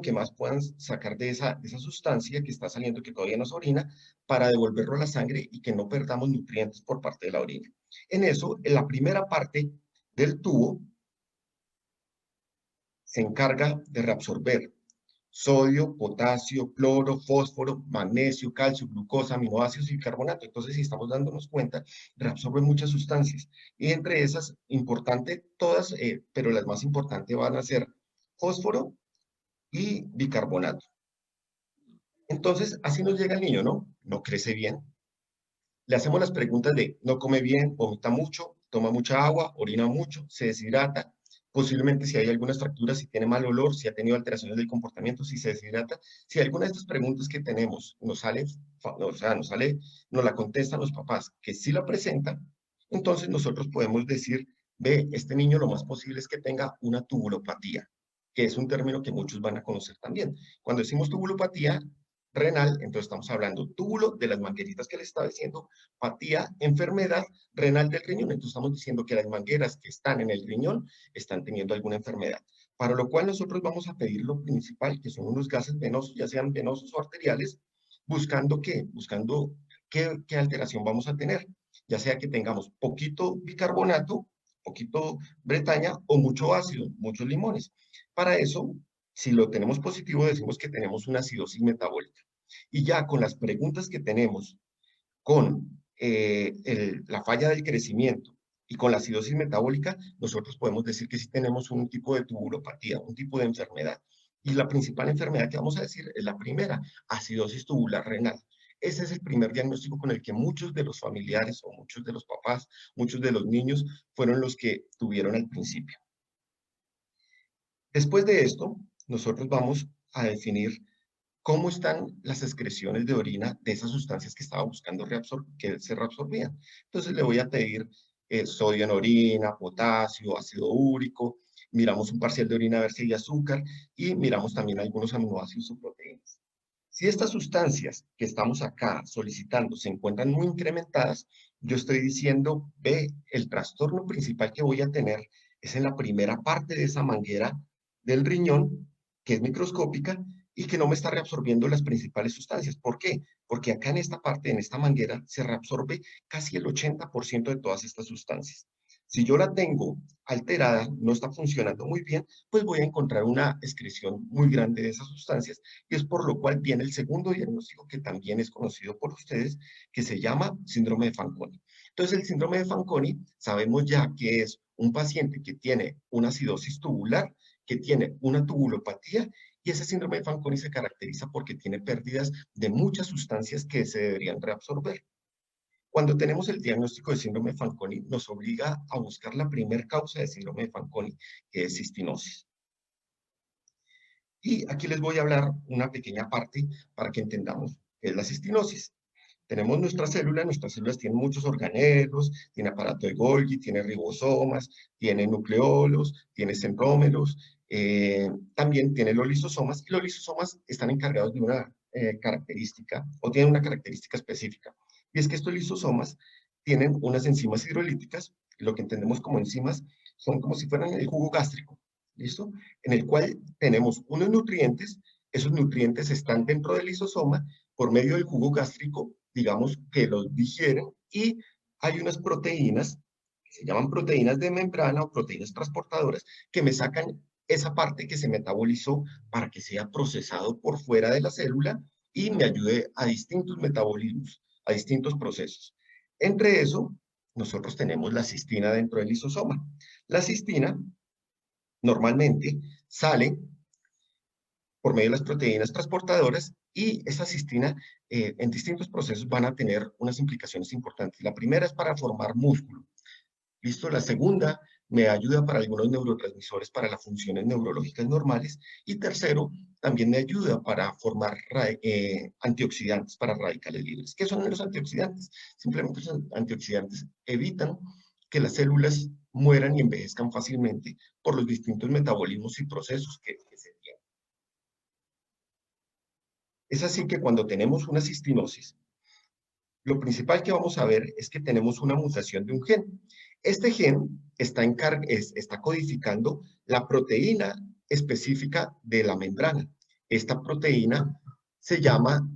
que más puedan sacar de esa sustancia que está saliendo, que todavía no es orina, para devolverlo a la sangre y que no perdamos nutrientes por parte de la orina. En eso, en la primera parte del tubo se encarga de reabsorber sodio, potasio, cloro, fósforo, magnesio, calcio, glucosa, aminoácidos y bicarbonato. Entonces, si estamos dándonos cuenta, reabsorbe muchas sustancias. Y entre esas, importante todas, pero las más importantes van a ser fósforo y bicarbonato. Entonces, así nos llega el niño, ¿no? No crece bien. Le hacemos las preguntas de no come bien, vomita mucho, toma mucha agua, orina mucho, se deshidrata, posiblemente si hay algunas fracturas, si tiene mal olor, si ha tenido alteraciones del comportamiento, si se deshidrata. Si alguna de estas preguntas que tenemos nos sale, o sea, nos la contestan los papás que sí la presentan, entonces nosotros podemos decir, ve, este niño lo más posible es que tenga una tubulopatía, que es un término que muchos van a conocer también. Cuando decimos tubulopatía renal, entonces estamos hablando túbulo de las mangueritas que le estaba diciendo, patía, enfermedad renal del riñón. Entonces estamos diciendo que las mangueras que están en el riñón están teniendo alguna enfermedad. Para lo cual nosotros vamos a pedir lo principal, que son unos gases venosos, ya sean venosos o arteriales, buscando qué alteración vamos a tener, ya sea que tengamos poquito bicarbonato, poquito bretaña o mucho ácido, muchos limones. Para eso, si lo tenemos positivo, decimos que tenemos una acidosis metabólica. Y ya con las preguntas que tenemos con la falla del crecimiento y con la acidosis metabólica, nosotros podemos decir que sí tenemos un tipo de tubulopatía, un tipo de enfermedad. Y la principal enfermedad que vamos a decir es la primera, acidosis tubular renal. Ese es el primer diagnóstico con el que muchos de los familiares o muchos de los papás, muchos de los niños fueron los que tuvieron al principio. Después de esto, nosotros vamos a definir cómo están las excreciones de orina de esas sustancias que estaba buscando que se reabsorbían. Entonces le voy a pedir sodio en orina, potasio, ácido úrico, miramos un parcial de orina a ver si hay azúcar y miramos también algunos aminoácidos o proteínas. Si estas sustancias que estamos acá solicitando se encuentran muy incrementadas, yo estoy diciendo, ve, el trastorno principal que voy a tener es en la primera parte de esa manguera del riñón, que es microscópica, y que no me está reabsorbiendo las principales sustancias. ¿Por qué? Porque acá en esta parte, en esta manguera, se reabsorbe casi el 80% de todas estas sustancias. Si yo la tengo alterada, no está funcionando muy bien, pues voy a encontrar una excreción muy grande de esas sustancias y es por lo cual viene el segundo diagnóstico que también es conocido por ustedes, que se llama síndrome de Fanconi. Entonces, el síndrome de Fanconi sabemos ya que es un paciente que tiene una acidosis tubular, que tiene una tubulopatía y ese síndrome de Fanconi se caracteriza porque tiene pérdidas de muchas sustancias que se deberían reabsorber. Cuando tenemos el diagnóstico de síndrome de Fanconi, nos obliga a buscar la primer causa de síndrome de Fanconi, que es cistinosis. Y aquí les voy a hablar una pequeña parte para que entendamos qué es la cistinosis. Tenemos nuestras células tienen muchos organelos, tiene aparato de Golgi, tiene ribosomas, tiene nucleolos, tiene centrómeros, también tiene los lisosomas, y los lisosomas están encargados de una característica, o tienen una característica específica, y es que estos lisosomas tienen unas enzimas hidrolíticas, lo que entendemos como enzimas son como si fueran el jugo gástrico, ¿listo? En el cual tenemos unos nutrientes, esos nutrientes están dentro del lisosoma, por medio del jugo gástrico, digamos que los digieren y hay unas proteínas que se llaman proteínas de membrana o proteínas transportadoras que me sacan esa parte que se metabolizó para que sea procesado por fuera de la célula y me ayude a distintos metabolismos, a distintos procesos. Entre eso, nosotros tenemos la cistina dentro del lisosoma. La cistina normalmente sale por medio de las proteínas transportadoras y esa cistina en distintos procesos van a tener unas implicaciones importantes. La primera es para formar músculo. ¿Listo? La segunda me ayuda para algunos neurotransmisores para las funciones neurológicas normales. Y tercero, también me ayuda para formar antioxidantes para radicales libres. ¿Qué son los antioxidantes? Simplemente los antioxidantes evitan que las células mueran y envejezcan fácilmente por los distintos metabolismos y procesos que se tienen. Es así que cuando tenemos una cistinosis, lo principal que vamos a ver es que tenemos una mutación de un gen. Este gen está codificando la proteína específica de la membrana. esta proteína se llama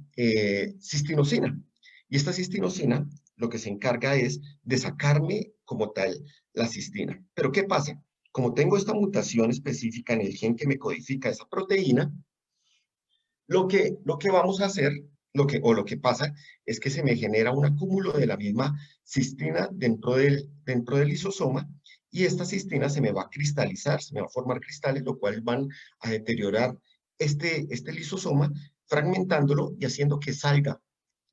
cistinosina. Y esta cistinosina lo que se encarga es de sacarme como tal la cistina. Pero ¿qué pasa? Como tengo esta mutación específica en el gen que me codifica esa proteína, lo que vamos a hacer, lo que pasa, es que se me genera un acúmulo de la misma cistina dentro del lisosoma, y esta cistina se me va a cristalizar, se me va a formar cristales, lo cual van a deteriorar este lisosoma, fragmentándolo y haciendo que salga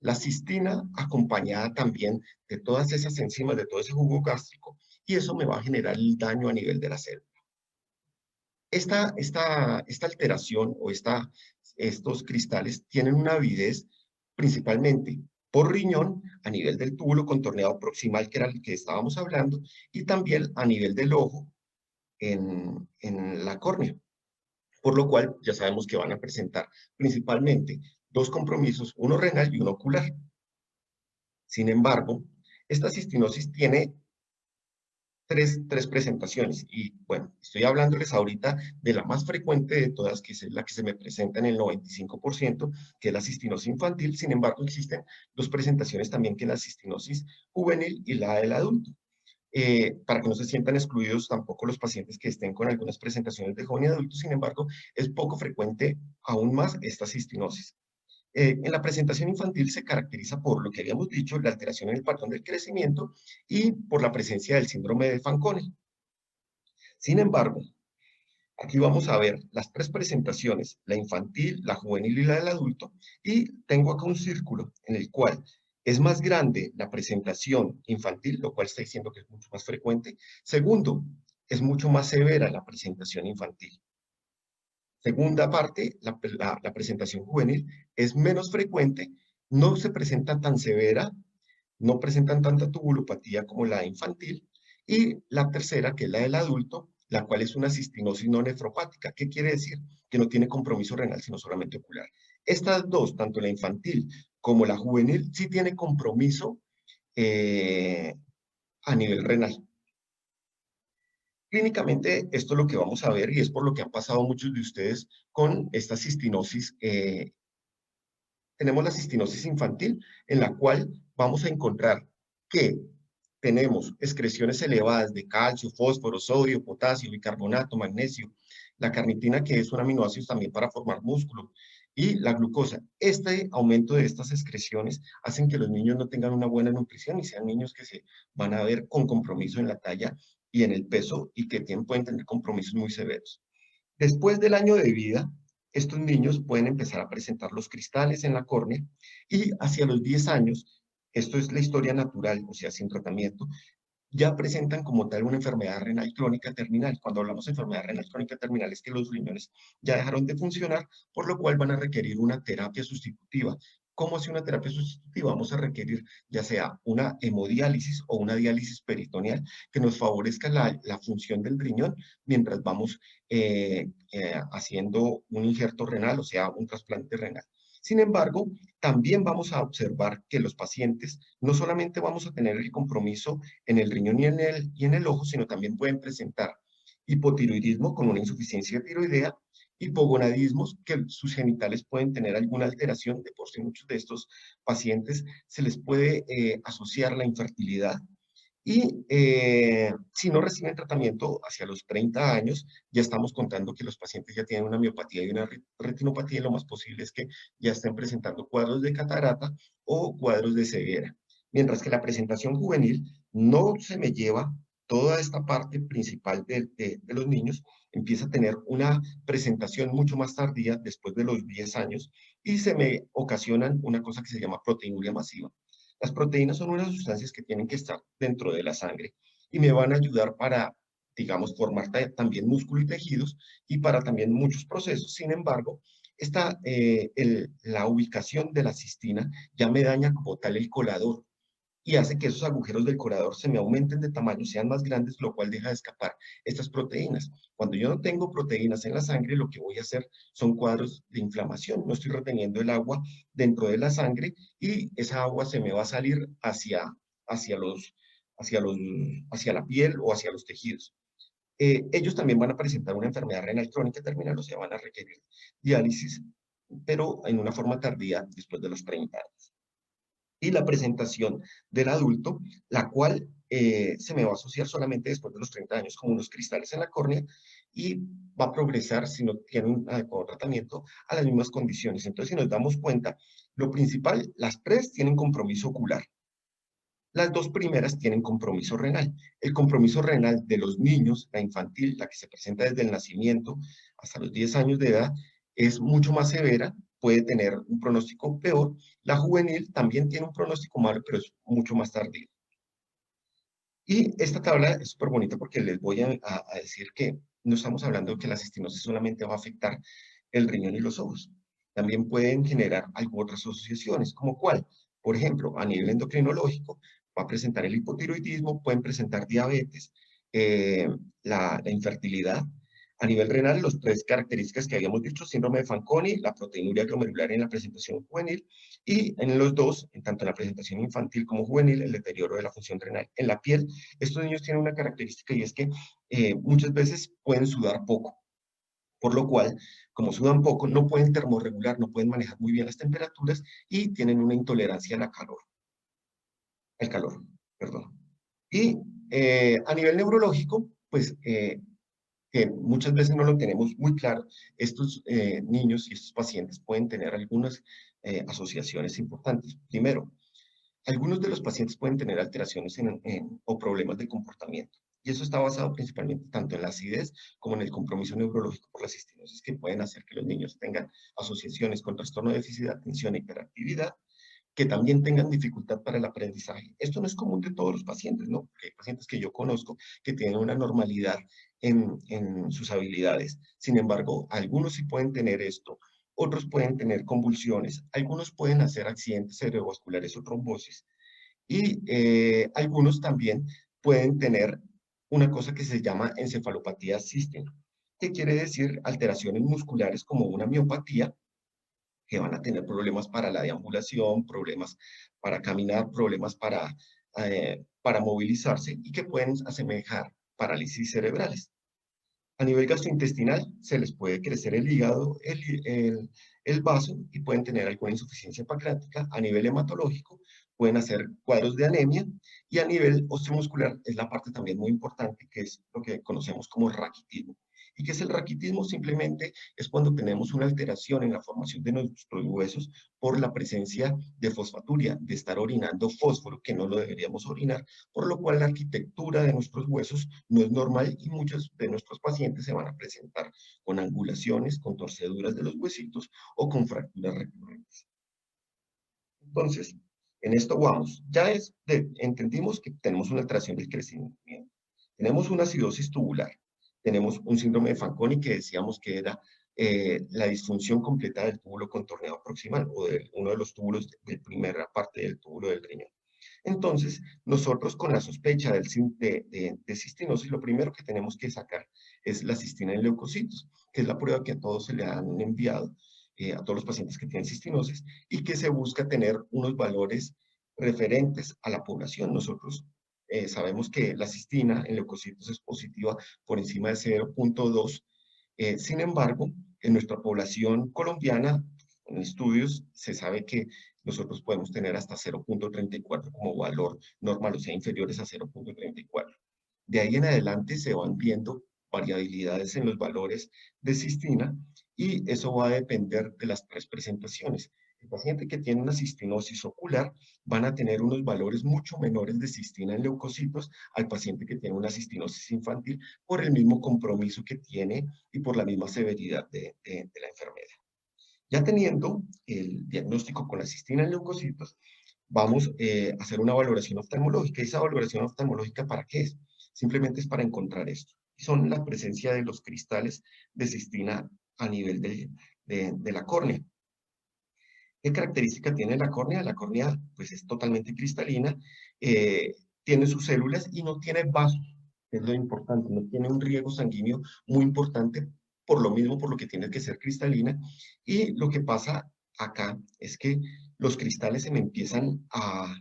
la cistina acompañada también de todas esas enzimas, de todo ese jugo gástrico, y eso me va a generar el daño a nivel de la célula. Esta alteración o estos cristales tienen una avidez principalmente por riñón a nivel del túbulo contorneado proximal, que era el que estábamos hablando, y también a nivel del ojo en la córnea, por lo cual ya sabemos que van a presentar principalmente dos compromisos, uno renal y uno ocular. Sin embargo, esta cistinosis tiene tres presentaciones. Y bueno, estoy hablándoles ahorita de la más frecuente de todas, que es la que se me presenta en el 95%, que es la cistinosis infantil. Sin embargo, existen dos presentaciones también, que es la cistinosis juvenil y la del adulto. Para que no se sientan excluidos tampoco los pacientes que estén con algunas presentaciones de joven y adulto. Sin embargo, es poco frecuente aún más esta cistinosis. En la presentación infantil se caracteriza por lo que habíamos dicho, la alteración en el patrón del crecimiento y por la presencia del síndrome de Fanconi. Sin embargo, aquí vamos a ver las tres presentaciones, la infantil, la juvenil y la del adulto, y tengo acá un círculo en el cual es más grande la presentación infantil, lo cual está diciendo que es mucho más frecuente. Segundo, es mucho más severa la presentación infantil. Segunda parte, la presentación juvenil es menos frecuente, no se presenta tan severa, no presentan tanta tubulopatía como la infantil. Y la tercera, que es la del adulto, la cual es una cistinosis no nefropática. ¿Qué quiere decir? Que no tiene compromiso renal, sino solamente ocular. Estas dos, tanto la infantil como la juvenil, sí tiene compromiso eh, a nivel renal. Clínicamente, esto es lo que vamos a ver, y es por lo que han pasado muchos de ustedes con esta cistinosis. Tenemos la cistinosis infantil, en la cual vamos a encontrar que tenemos excreciones elevadas de calcio, fósforo, sodio, potasio, bicarbonato, magnesio, la carnitina, que es un aminoácido también para formar músculo, y la glucosa. Este aumento de estas excreciones hacen que los niños no tengan una buena nutrición y sean niños que se van a ver con compromiso en la talla y en el peso, y que pueden tener compromisos muy severos. Después del año de vida, estos niños pueden empezar a presentar los cristales en la córnea, y hacia los 10 años, esto es la historia natural, o sea, sin tratamiento, ya presentan como tal una enfermedad renal crónica terminal. Cuando hablamos de enfermedad renal crónica terminal es que los riñones ya dejaron de funcionar, por lo cual van a requerir una terapia sustitutiva. ¿Cómo hace una terapia sustitutiva? Vamos a requerir ya sea una hemodiálisis o una diálisis peritoneal que nos favorezca la función del riñón mientras vamos haciendo un injerto renal, o sea, un trasplante renal. Sin embargo, también vamos a observar que los pacientes no solamente vamos a tener el compromiso en el riñón y en el ojo, sino también pueden presentar hipotiroidismo con una insuficiencia tiroidea, hipogonadismos, que sus genitales pueden tener alguna alteración. De por sí, muchos de estos pacientes se les puede asociar la infertilidad. Y si no reciben tratamiento hacia los 30 años, ya estamos contando que los pacientes ya tienen una miopatía y una retinopatía, y lo más posible es que ya estén presentando cuadros de catarata o cuadros de ceguera. Mientras que la presentación juvenil no se me lleva toda esta parte principal de los niños, empieza a tener una presentación mucho más tardía, después de los 10 años, y se me ocasionan una cosa que se llama proteinuria masiva. Las proteínas son unas sustancias que tienen que estar dentro de la sangre y me van a ayudar para, digamos, formar también músculo y tejidos, y para también muchos procesos. Sin embargo, la ubicación de la cistina ya me daña como tal el colador, y hace que esos agujeros del colador se me aumenten de tamaño, sean más grandes, lo cual deja de escapar estas proteínas. Cuando yo no tengo proteínas en la sangre, lo que voy a hacer son cuadros de inflamación. No estoy reteniendo el agua dentro de la sangre, y esa agua se me va a salir hacia, hacia la piel o hacia los tejidos. Ellos también van a presentar una enfermedad renal crónica terminal, o sea, van a requerir diálisis, pero en una forma tardía después de los 30 años. Y la presentación del adulto, la cual se me va a asociar solamente después de los 30 años como unos cristales en la córnea y va a progresar, si no tiene un adecuado tratamiento, a las mismas condiciones. Entonces, si nos damos cuenta, lo principal, las tres tienen compromiso ocular. Las dos primeras tienen compromiso renal. El compromiso renal de los niños, la infantil, la que se presenta desde el nacimiento hasta los 10 años de edad, es mucho más severa, puede tener un pronóstico peor. La juvenil también tiene un pronóstico malo, pero es mucho más tardío. Y esta tabla es súper bonita porque les voy a decir que no estamos hablando de que la cistinosis solamente va a afectar el riñón y los ojos. También pueden generar algunas otras asociaciones, como cuál. Por ejemplo, a nivel endocrinológico, va a presentar el hipotiroidismo, pueden presentar diabetes, eh, la infertilidad. A nivel renal, las tres características que habíamos dicho, síndrome de Fanconi, la proteinuria glomerular en la presentación juvenil, y en los dos, en tanto en la presentación infantil como juvenil, el deterioro de la función renal. En la piel, estos niños tienen una característica y es que muchas veces pueden sudar poco, por lo cual, como sudan poco, no pueden termorregular, no pueden manejar muy bien las temperaturas y tienen una intolerancia al calor, perdón. Y a nivel neurológico, pues que muchas veces no lo tenemos muy claro, estos niños y estos pacientes pueden tener algunas asociaciones importantes. Primero, algunos de los pacientes pueden tener alteraciones o problemas de comportamiento. Y eso está basado principalmente tanto en la acidez como en el compromiso neurológico por las cistinosis que pueden hacer que los niños tengan asociaciones con trastorno de déficit de atención e hiperactividad, que también tengan dificultad para el aprendizaje. Esto no es común de todos los pacientes, ¿no? Porque hay pacientes que yo conozco que tienen una normalidad en sus habilidades. Sin embargo, algunos sí pueden tener esto, otros pueden tener convulsiones, algunos pueden hacer accidentes cerebrovasculares o trombosis, y algunos también pueden tener una cosa que se llama encefalopatía sística, que quiere decir alteraciones musculares como una miopatía, que van a tener problemas para la deambulación, problemas para caminar, problemas para movilizarse y que pueden asemejar parálisis cerebrales. A nivel gastrointestinal, se les puede crecer el hígado, el vaso y pueden tener alguna insuficiencia pancreática. A nivel hematológico, pueden hacer cuadros de anemia. Y a nivel osteomuscular, es la parte también muy importante, que es lo que conocemos como raquitismo. ¿Y qué es el raquitismo? Simplemente es cuando tenemos una alteración en la formación de nuestros huesos por la presencia de fosfaturia, de estar orinando fósforo, que no lo deberíamos orinar, por lo cual la arquitectura de nuestros huesos no es normal y muchos de nuestros pacientes se van a presentar con angulaciones, con torceduras de los huesitos o con fracturas recurrentes. Entonces, en esto vamos. Entendimos que tenemos una alteración del crecimiento. Tenemos una acidosis tubular. Tenemos un síndrome de Fanconi que decíamos que era la disfunción completa del túbulo contorneado proximal o de uno de los túbulos de primera parte del túbulo del riñón. Entonces, nosotros con la sospecha de cistinosis, lo primero que tenemos que sacar es la cistina en leucocitos, que es la prueba que a todos se le han enviado, a todos los pacientes que tienen cistinosis, y que se busca tener unos valores referentes a la población. Nosotros sabemos que la cistina en leucocitos es positiva por encima de 0,2. Sin embargo, en nuestra población colombiana, en estudios, se sabe que nosotros podemos tener hasta 0,34 como valor normal, o sea, inferiores a 0,34. De ahí en adelante se van viendo variabilidades en los valores de cistina y eso va a depender de las tres presentaciones. El paciente que tiene una cistinosis ocular van a tener unos valores mucho menores de cistina en leucocitos al paciente que tiene una cistinosis infantil por el mismo compromiso que tiene y por la misma severidad de la enfermedad. Ya teniendo el diagnóstico con la cistina en leucocitos, vamos a hacer una valoración oftalmológica. ¿Y esa valoración oftalmológica para qué es? Simplemente es para encontrar esto. Son la presencia de los cristales de cistina a nivel de la córnea. ¿Qué característica tiene la córnea? La córnea pues es totalmente cristalina, eh, tiene sus células y no tiene vasos, es lo importante, no tiene un riego sanguíneo muy importante, por lo mismo por lo que tiene que ser cristalina. Y lo que pasa acá es que los cristales se me empiezan a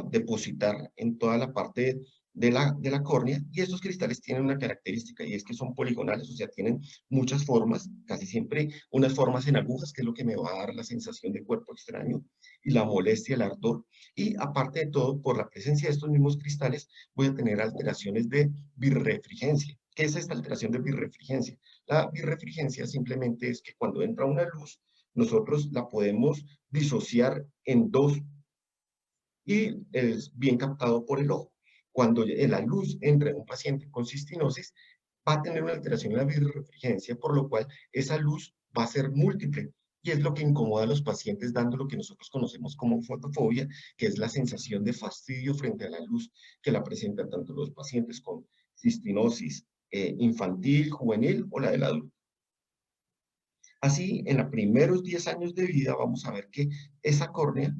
depositar en toda la parte de la córnea, y estos cristales tienen una característica, y es que son poligonales, o sea, tienen muchas formas, casi siempre unas formas en agujas, que es lo que me va a dar la sensación de cuerpo extraño, y la molestia, el ardor, y aparte de todo, por la presencia de estos mismos cristales, voy a tener alteraciones de birrefringencia. ¿Qué es esta alteración de birrefringencia? La birrefringencia simplemente es que cuando entra una luz, nosotros la podemos disociar en dos y es bien captado por el ojo. Cuando la luz entra en un paciente con cistinosis, va a tener una alteración en la birrefringencia, por lo cual esa luz va a ser múltiple. Y es lo que incomoda a los pacientes, dando lo que nosotros conocemos como fotofobia, que es la sensación de fastidio frente a la luz que la presentan tanto los pacientes con cistinosis infantil, juvenil o la del adulto. Así, en los primeros 10 años de vida vamos a ver que esa córnea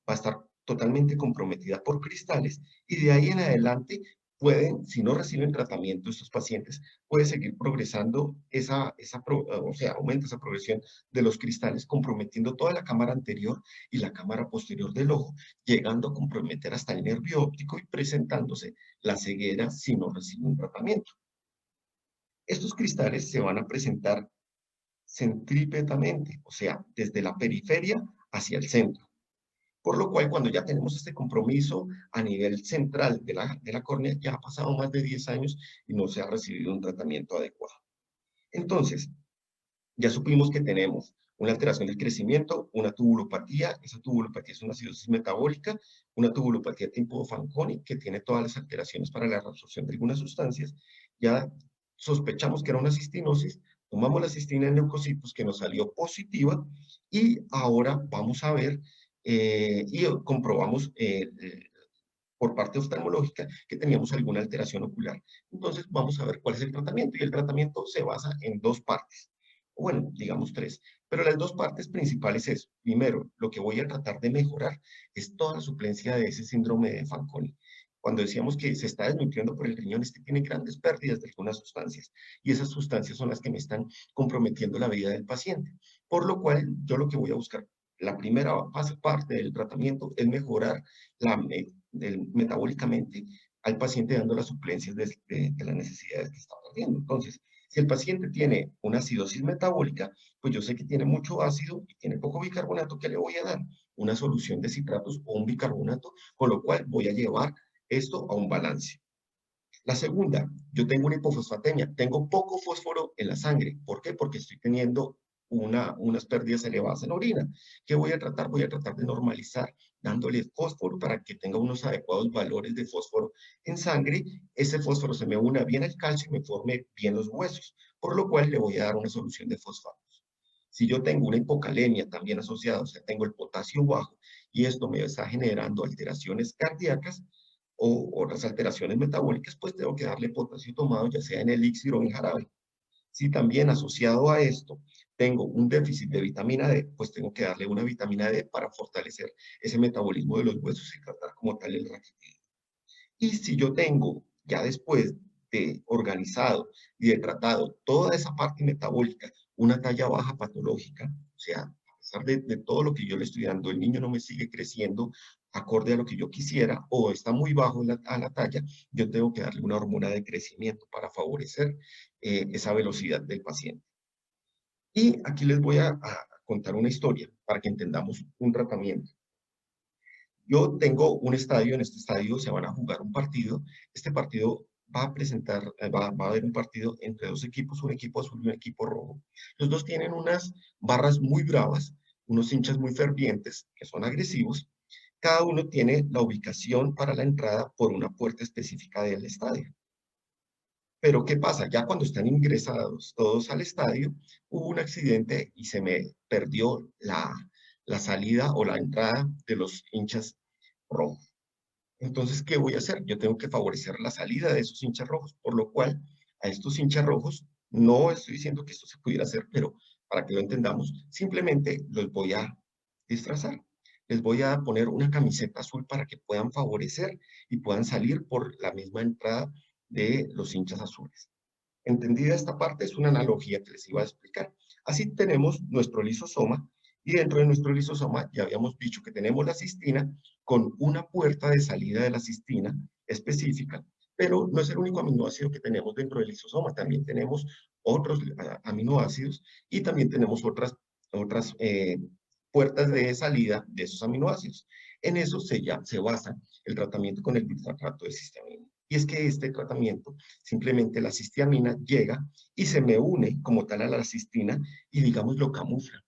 va a estar totalmente comprometida por cristales y de ahí en adelante pueden, si no reciben tratamiento estos pacientes, puede seguir progresando o sea, aumenta esa progresión de los cristales, comprometiendo toda la cámara anterior y la cámara posterior del ojo, llegando a comprometer hasta el nervio óptico y presentándose la ceguera si no reciben tratamiento. Estos cristales se van a presentar centrípetamente, o sea, desde la periferia hacia el centro. Por lo cual, cuando ya tenemos este compromiso a nivel central de la córnea, ya ha pasado más de 10 años y no se ha recibido un tratamiento adecuado. Entonces, ya supimos que tenemos una alteración del crecimiento, una tubulopatía, esa tubulopatía es una acidosis metabólica, una tubulopatía tipo Fanconi, que tiene todas las alteraciones para la reabsorción de algunas sustancias. Ya sospechamos que era una cistinosis, tomamos la cistina en leucocitos que nos salió positiva y ahora vamos a ver y comprobamos por parte oftalmológica que teníamos alguna alteración ocular. Entonces vamos a ver cuál es el tratamiento y el tratamiento se basa en dos partes, o bueno, digamos tres, pero las dos partes principales es, primero, lo que voy a tratar de mejorar es toda la suplencia de ese síndrome de Fanconi. Cuando decíamos que se está desnutriendo por el riñón, es que tiene grandes pérdidas de algunas sustancias y esas sustancias son las que me están comprometiendo la vida del paciente. Por lo cual, yo lo que voy a buscar, la primera parte del tratamiento es mejorar metabólicamente al paciente dando las suplencias de las necesidades que está perdiendo. Entonces, si el paciente tiene una acidosis metabólica, pues yo sé que tiene mucho ácido y tiene poco bicarbonato, ¿qué le voy a dar? Una solución de citratos o un bicarbonato, con lo cual voy a llevar esto a un balance. La segunda, yo tengo una hipofosfatemia, tengo poco fósforo en la sangre. ¿Por qué? Porque estoy teniendo unas pérdidas elevadas en la orina. ¿Qué voy a tratar? Voy a tratar de normalizar, dándole fósforo para que tenga unos adecuados valores de fósforo en sangre. Ese fósforo se me una bien al calcio y me forme bien los huesos, por lo cual le voy a dar una solución de fosfatos. Si yo tengo una hipocalemia también asociada, o sea, tengo el potasio bajo y esto me está generando alteraciones cardíacas, o otras alteraciones metabólicas, pues tengo que darle potasio tomado, ya sea en elixir o en jarabe. Si también asociado a esto tengo un déficit de vitamina D, pues tengo que darle una vitamina D para fortalecer ese metabolismo de los huesos y tratar como tal el raquitismo. Y si yo tengo, ya después de organizado y de tratado toda esa parte metabólica, una talla baja patológica, o sea, a pesar de todo lo que yo le estoy dando, el niño no me sigue creciendo acorde a lo que yo quisiera o está muy bajo a la talla, yo tengo que darle una hormona de crecimiento para favorecer esa velocidad del paciente. Y aquí les voy a contar una historia para que entendamos un tratamiento. Yo tengo un estadio, en este estadio se van a jugar un partido. Este partido va a presentar, va a haber un partido entre dos equipos, un equipo azul y un equipo rojo. Los dos tienen unas barras muy bravas, unos hinchas muy fervientes, que son agresivos. Cada uno tiene la ubicación para la entrada por una puerta específica del estadio. Pero ¿qué pasa? Ya cuando están ingresados todos al estadio, hubo un accidente y se me perdió la salida o la entrada de los hinchas rojos. Entonces, ¿qué voy a hacer? Yo tengo que favorecer la salida de esos hinchas rojos, por lo cual a estos hinchas rojos, no estoy diciendo que esto se pudiera hacer, pero para que lo entendamos, simplemente los voy a disfrazar. Les voy a poner una camiseta azul para que puedan favorecer y puedan salir por la misma entrada de los hinchas azules. Entendida esta parte, es una analogía que les iba a explicar. Así tenemos nuestro lisosoma y dentro de nuestro lisosoma ya habíamos dicho que tenemos la cistina con una puerta de salida de la cistina específica Pero no es el único aminoácido que tenemos dentro del lisosoma, también tenemos otros aminoácidos y también tenemos otras puertas de salida de esos aminoácidos. En eso se basa el tratamiento con el glutamato de cisteamina. Y es que este tratamiento, simplemente la cisteamina llega y se me une como tal a la cistina y digamos lo camufla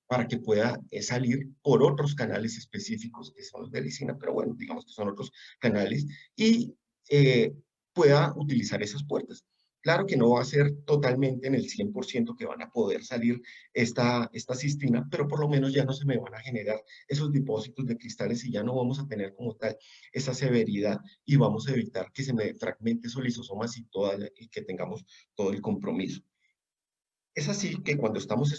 para que pueda salir por otros canales específicos que son los de lisina, pero bueno, digamos que son otros canales y eh, pueda utilizar esas puertas. Claro que no va a ser totalmente en el 100% que van a poder salir esta cistina, pero por lo menos ya no se me van a generar esos depósitos de cristales y ya no vamos a tener como tal esa severidad y vamos a evitar que se me fragmente esos lisosomas y que tengamos todo el compromiso. Es así que cuando estamos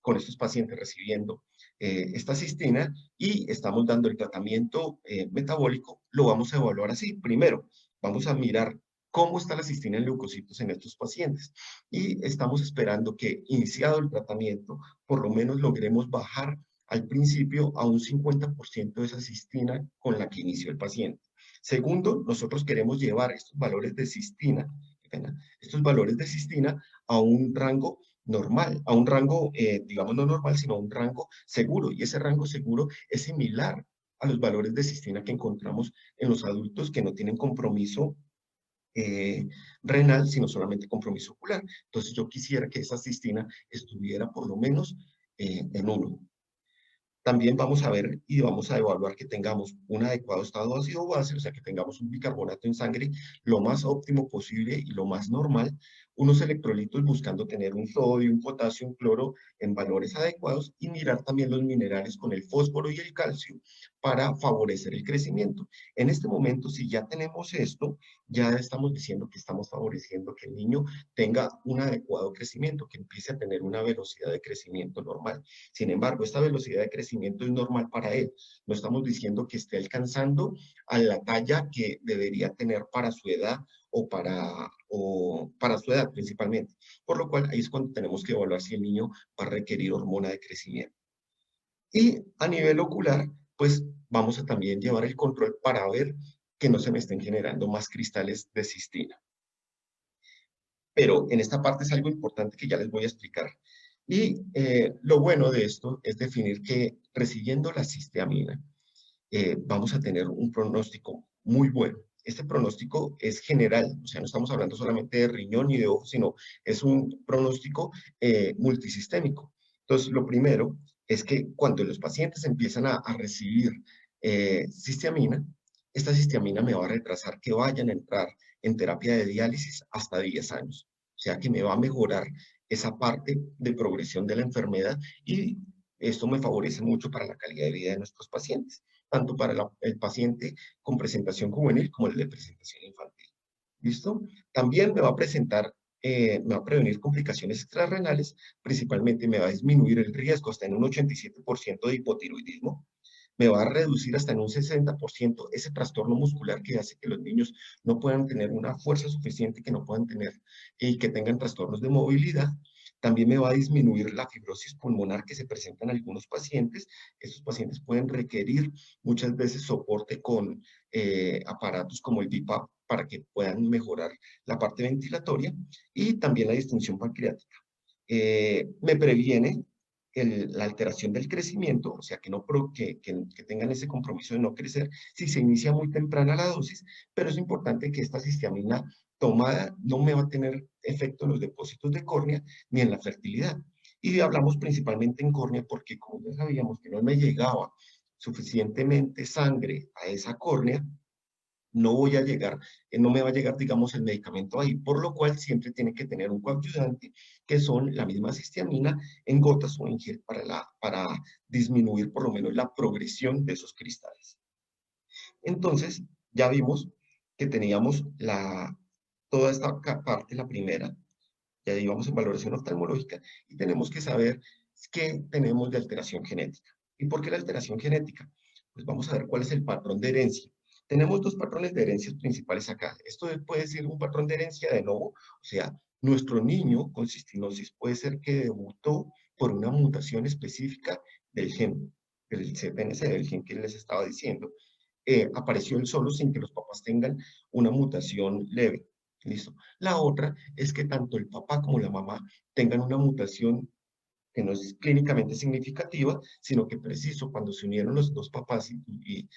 con estos pacientes recibiendo esta cistina y estamos dando el tratamiento metabólico, lo vamos a evaluar así. Primero, vamos a mirar cómo está la cistina en leucocitos en estos pacientes y estamos esperando que, iniciado el tratamiento, por lo menos logremos bajar al principio a un 50% de esa cistina con la que inició el paciente. Segundo, nosotros queremos llevar estos valores de cistina, estos valores de cistina a un rango normal, a un rango, digamos, no normal, sino a un rango seguro. Y ese rango seguro es similar a los valores de cistina que encontramos en los adultos que no tienen compromiso eh, renal, sino solamente compromiso ocular. Entonces yo quisiera que esa cistina estuviera por lo menos en uno. También vamos a ver y vamos a evaluar que tengamos un adecuado estado ácido-base, o sea, que tengamos un bicarbonato en sangre lo más óptimo posible y lo más normal, unos electrolitos buscando tener un sodio, un potasio, un cloro en valores adecuados y mirar también los minerales con el fósforo y el calcio para favorecer el crecimiento. En este momento, si ya tenemos esto, ya estamos diciendo que estamos favoreciendo que el niño tenga un adecuado crecimiento, que empiece a tener una velocidad de crecimiento normal. Sin embargo, esta velocidad de crecimiento es normal para él. No estamos diciendo que esté alcanzando a la talla que debería tener para su edad o para su edad principalmente. Por lo cual, ahí es cuando tenemos que evaluar si el niño va a requerir hormona de crecimiento. Y a nivel ocular, pues vamos a también llevar el control para ver que no se me estén generando más cristales de cistina. Pero en esta parte es algo importante que ya les voy a explicar. Y lo bueno de esto es definir que recibiendo la cisteamina vamos a tener un pronóstico muy bueno. Este pronóstico es general, o sea, no estamos hablando solamente de riñón ni de ojo, sino es un pronóstico multisistémico. Entonces, lo primero es que cuando los pacientes empiezan a recibir cisteamina, esta cisteamina me va a retrasar que vayan a entrar en terapia de diálisis hasta 10 años. O sea, que me va a mejorar esa parte de progresión de la enfermedad y esto me favorece mucho para la calidad de vida de nuestros pacientes, tanto para el paciente con presentación juvenil como el de presentación infantil. ¿Listo? También me va a presentar, me va a prevenir complicaciones extrarrenales, principalmente me va a disminuir el riesgo hasta en un 87% de hipotiroidismo, me va a reducir hasta en un 60% ese trastorno muscular que hace que los niños no puedan tener una fuerza suficiente, que no puedan tener y que tengan trastornos de movilidad. También me va a disminuir la fibrosis pulmonar que se presenta en algunos pacientes. Estos pacientes pueden requerir muchas veces soporte con aparatos como el BiPAP para que puedan mejorar la parte ventilatoria y también la disfunción pancreática. Me previene la alteración del crecimiento, o sea, que tengan ese compromiso de no crecer si se inicia muy temprana la dosis, pero es importante que esta cisteamina tomada no me va a tener efecto en los depósitos de córnea ni en la fertilidad. Y hablamos principalmente en córnea porque como ya sabíamos que no me llegaba suficientemente sangre a esa córnea, no voy a llegar, no me va a llegar, digamos, el medicamento ahí, por lo cual siempre tiene que tener un coadyuvante, que son la misma cisteamina en gotas o en gel para disminuir por lo menos la progresión de esos cristales. Entonces, ya vimos que teníamos toda esta parte, la primera, ya íbamos en valoración oftalmológica, y tenemos que saber qué tenemos de alteración genética. ¿Y por qué la alteración genética? Pues vamos a ver cuál es el patrón de herencia. Tenemos dos patrones de herencias principales acá. Esto puede ser un patrón de herencia de novo, o sea, nuestro niño con cistinosis puede ser que debutó por una mutación específica del gen, del CPNC, del gen que les estaba diciendo. apareció él solo sin que los papás tengan una mutación leve. ¿Listo? La otra es que tanto el papá como la mamá tengan una mutación que no es clínicamente significativa, sino que preciso cuando se unieron los dos papás y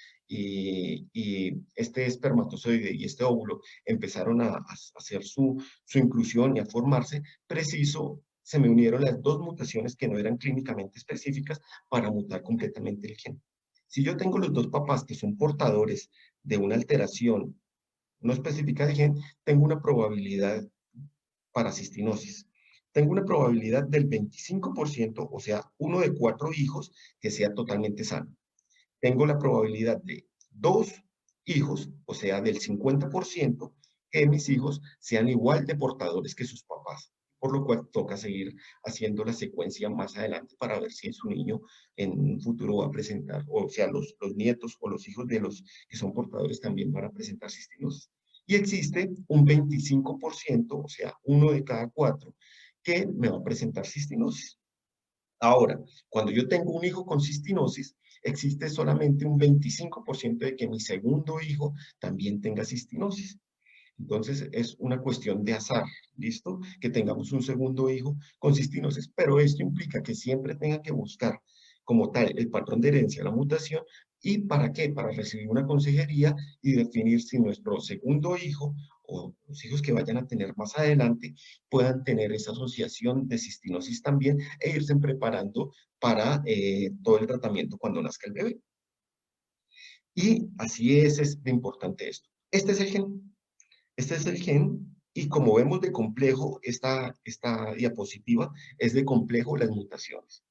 este espermatozoide y este óvulo empezaron a hacer su inclusión y a formarse, preciso se me unieron las dos mutaciones que no eran clínicamente específicas para mutar completamente el gen. Si yo tengo los dos papás que son portadores de una alteración no específica del gen, tengo una probabilidad para cistinosis. Tengo una probabilidad del 25%, o sea, uno de 4 hijos que sea totalmente sano. Tengo la probabilidad de 2 hijos, o sea, del 50%, que mis hijos sean igual de portadores que sus papás. Por lo cual toca seguir haciendo la secuencia más adelante para ver si su niño en un futuro va a presentar, o sea, los nietos o los hijos de los que son portadores también van a presentar cistinosis. Y existe un 25%, o sea, uno de cada 4, que me va a presentar cistinosis. Ahora, cuando yo tengo un hijo con cistinosis, existe solamente un 25% de que mi segundo hijo también tenga cistinosis. Entonces, es una cuestión de azar, ¿listo? Que tengamos un segundo hijo con cistinosis, pero esto implica que siempre tenga que buscar como tal el patrón de herencia, la mutación, ¿y para qué? Para recibir una consejería y definir si nuestro segundo hijo o los hijos que vayan a tener más adelante puedan tener esa asociación de cistinosis también e irse preparando para todo el tratamiento cuando nazca el bebé. Y así es de importante esto. Este es el gen. Este es el gen y como vemos de complejo, esta diapositiva es de complejo las mutaciones.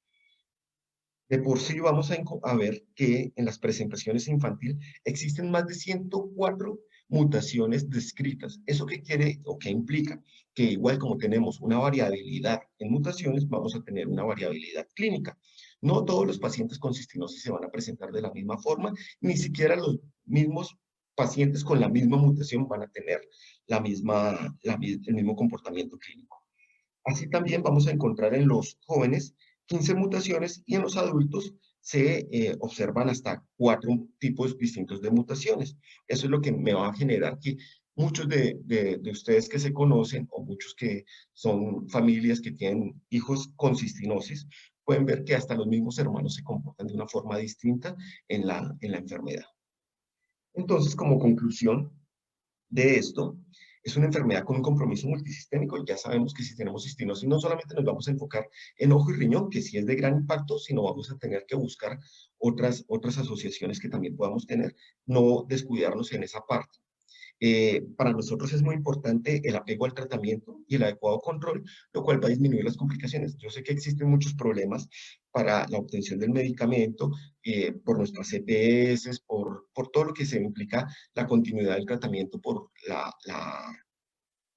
De por sí vamos a ver que en las presentaciones infantil existen más de 104 mutaciones descritas. ¿Eso qué quiere o qué implica? Que igual como tenemos una variabilidad en mutaciones, vamos a tener una variabilidad clínica. No todos los pacientes con cistinosis se van a presentar de la misma forma, ni siquiera los mismos pacientes con la misma mutación van a tener el mismo comportamiento clínico. Así también vamos a encontrar en los jóvenes 15 mutaciones y en los adultos se observan hasta 4 tipos distintos de mutaciones. Eso es lo que me va a generar que muchos de ustedes que se conocen o muchos que son familias que tienen hijos con cistinosis, pueden ver que hasta los mismos hermanos se comportan de una forma distinta en la enfermedad. Entonces, como conclusión, de esto, es una enfermedad con un compromiso multisistémico. Ya sabemos que si tenemos cistinosis, no solamente nos vamos a enfocar en ojo y riñón, que sí es de gran impacto, sino vamos a tener que buscar otras asociaciones que también podamos tener, no descuidarnos en esa parte. Para nosotros es muy importante el apego al tratamiento y el adecuado control, lo cual va a disminuir las complicaciones. Yo sé que existen muchos problemas para la obtención del medicamento, por nuestras EPS, por todo lo que se implica la continuidad del tratamiento, por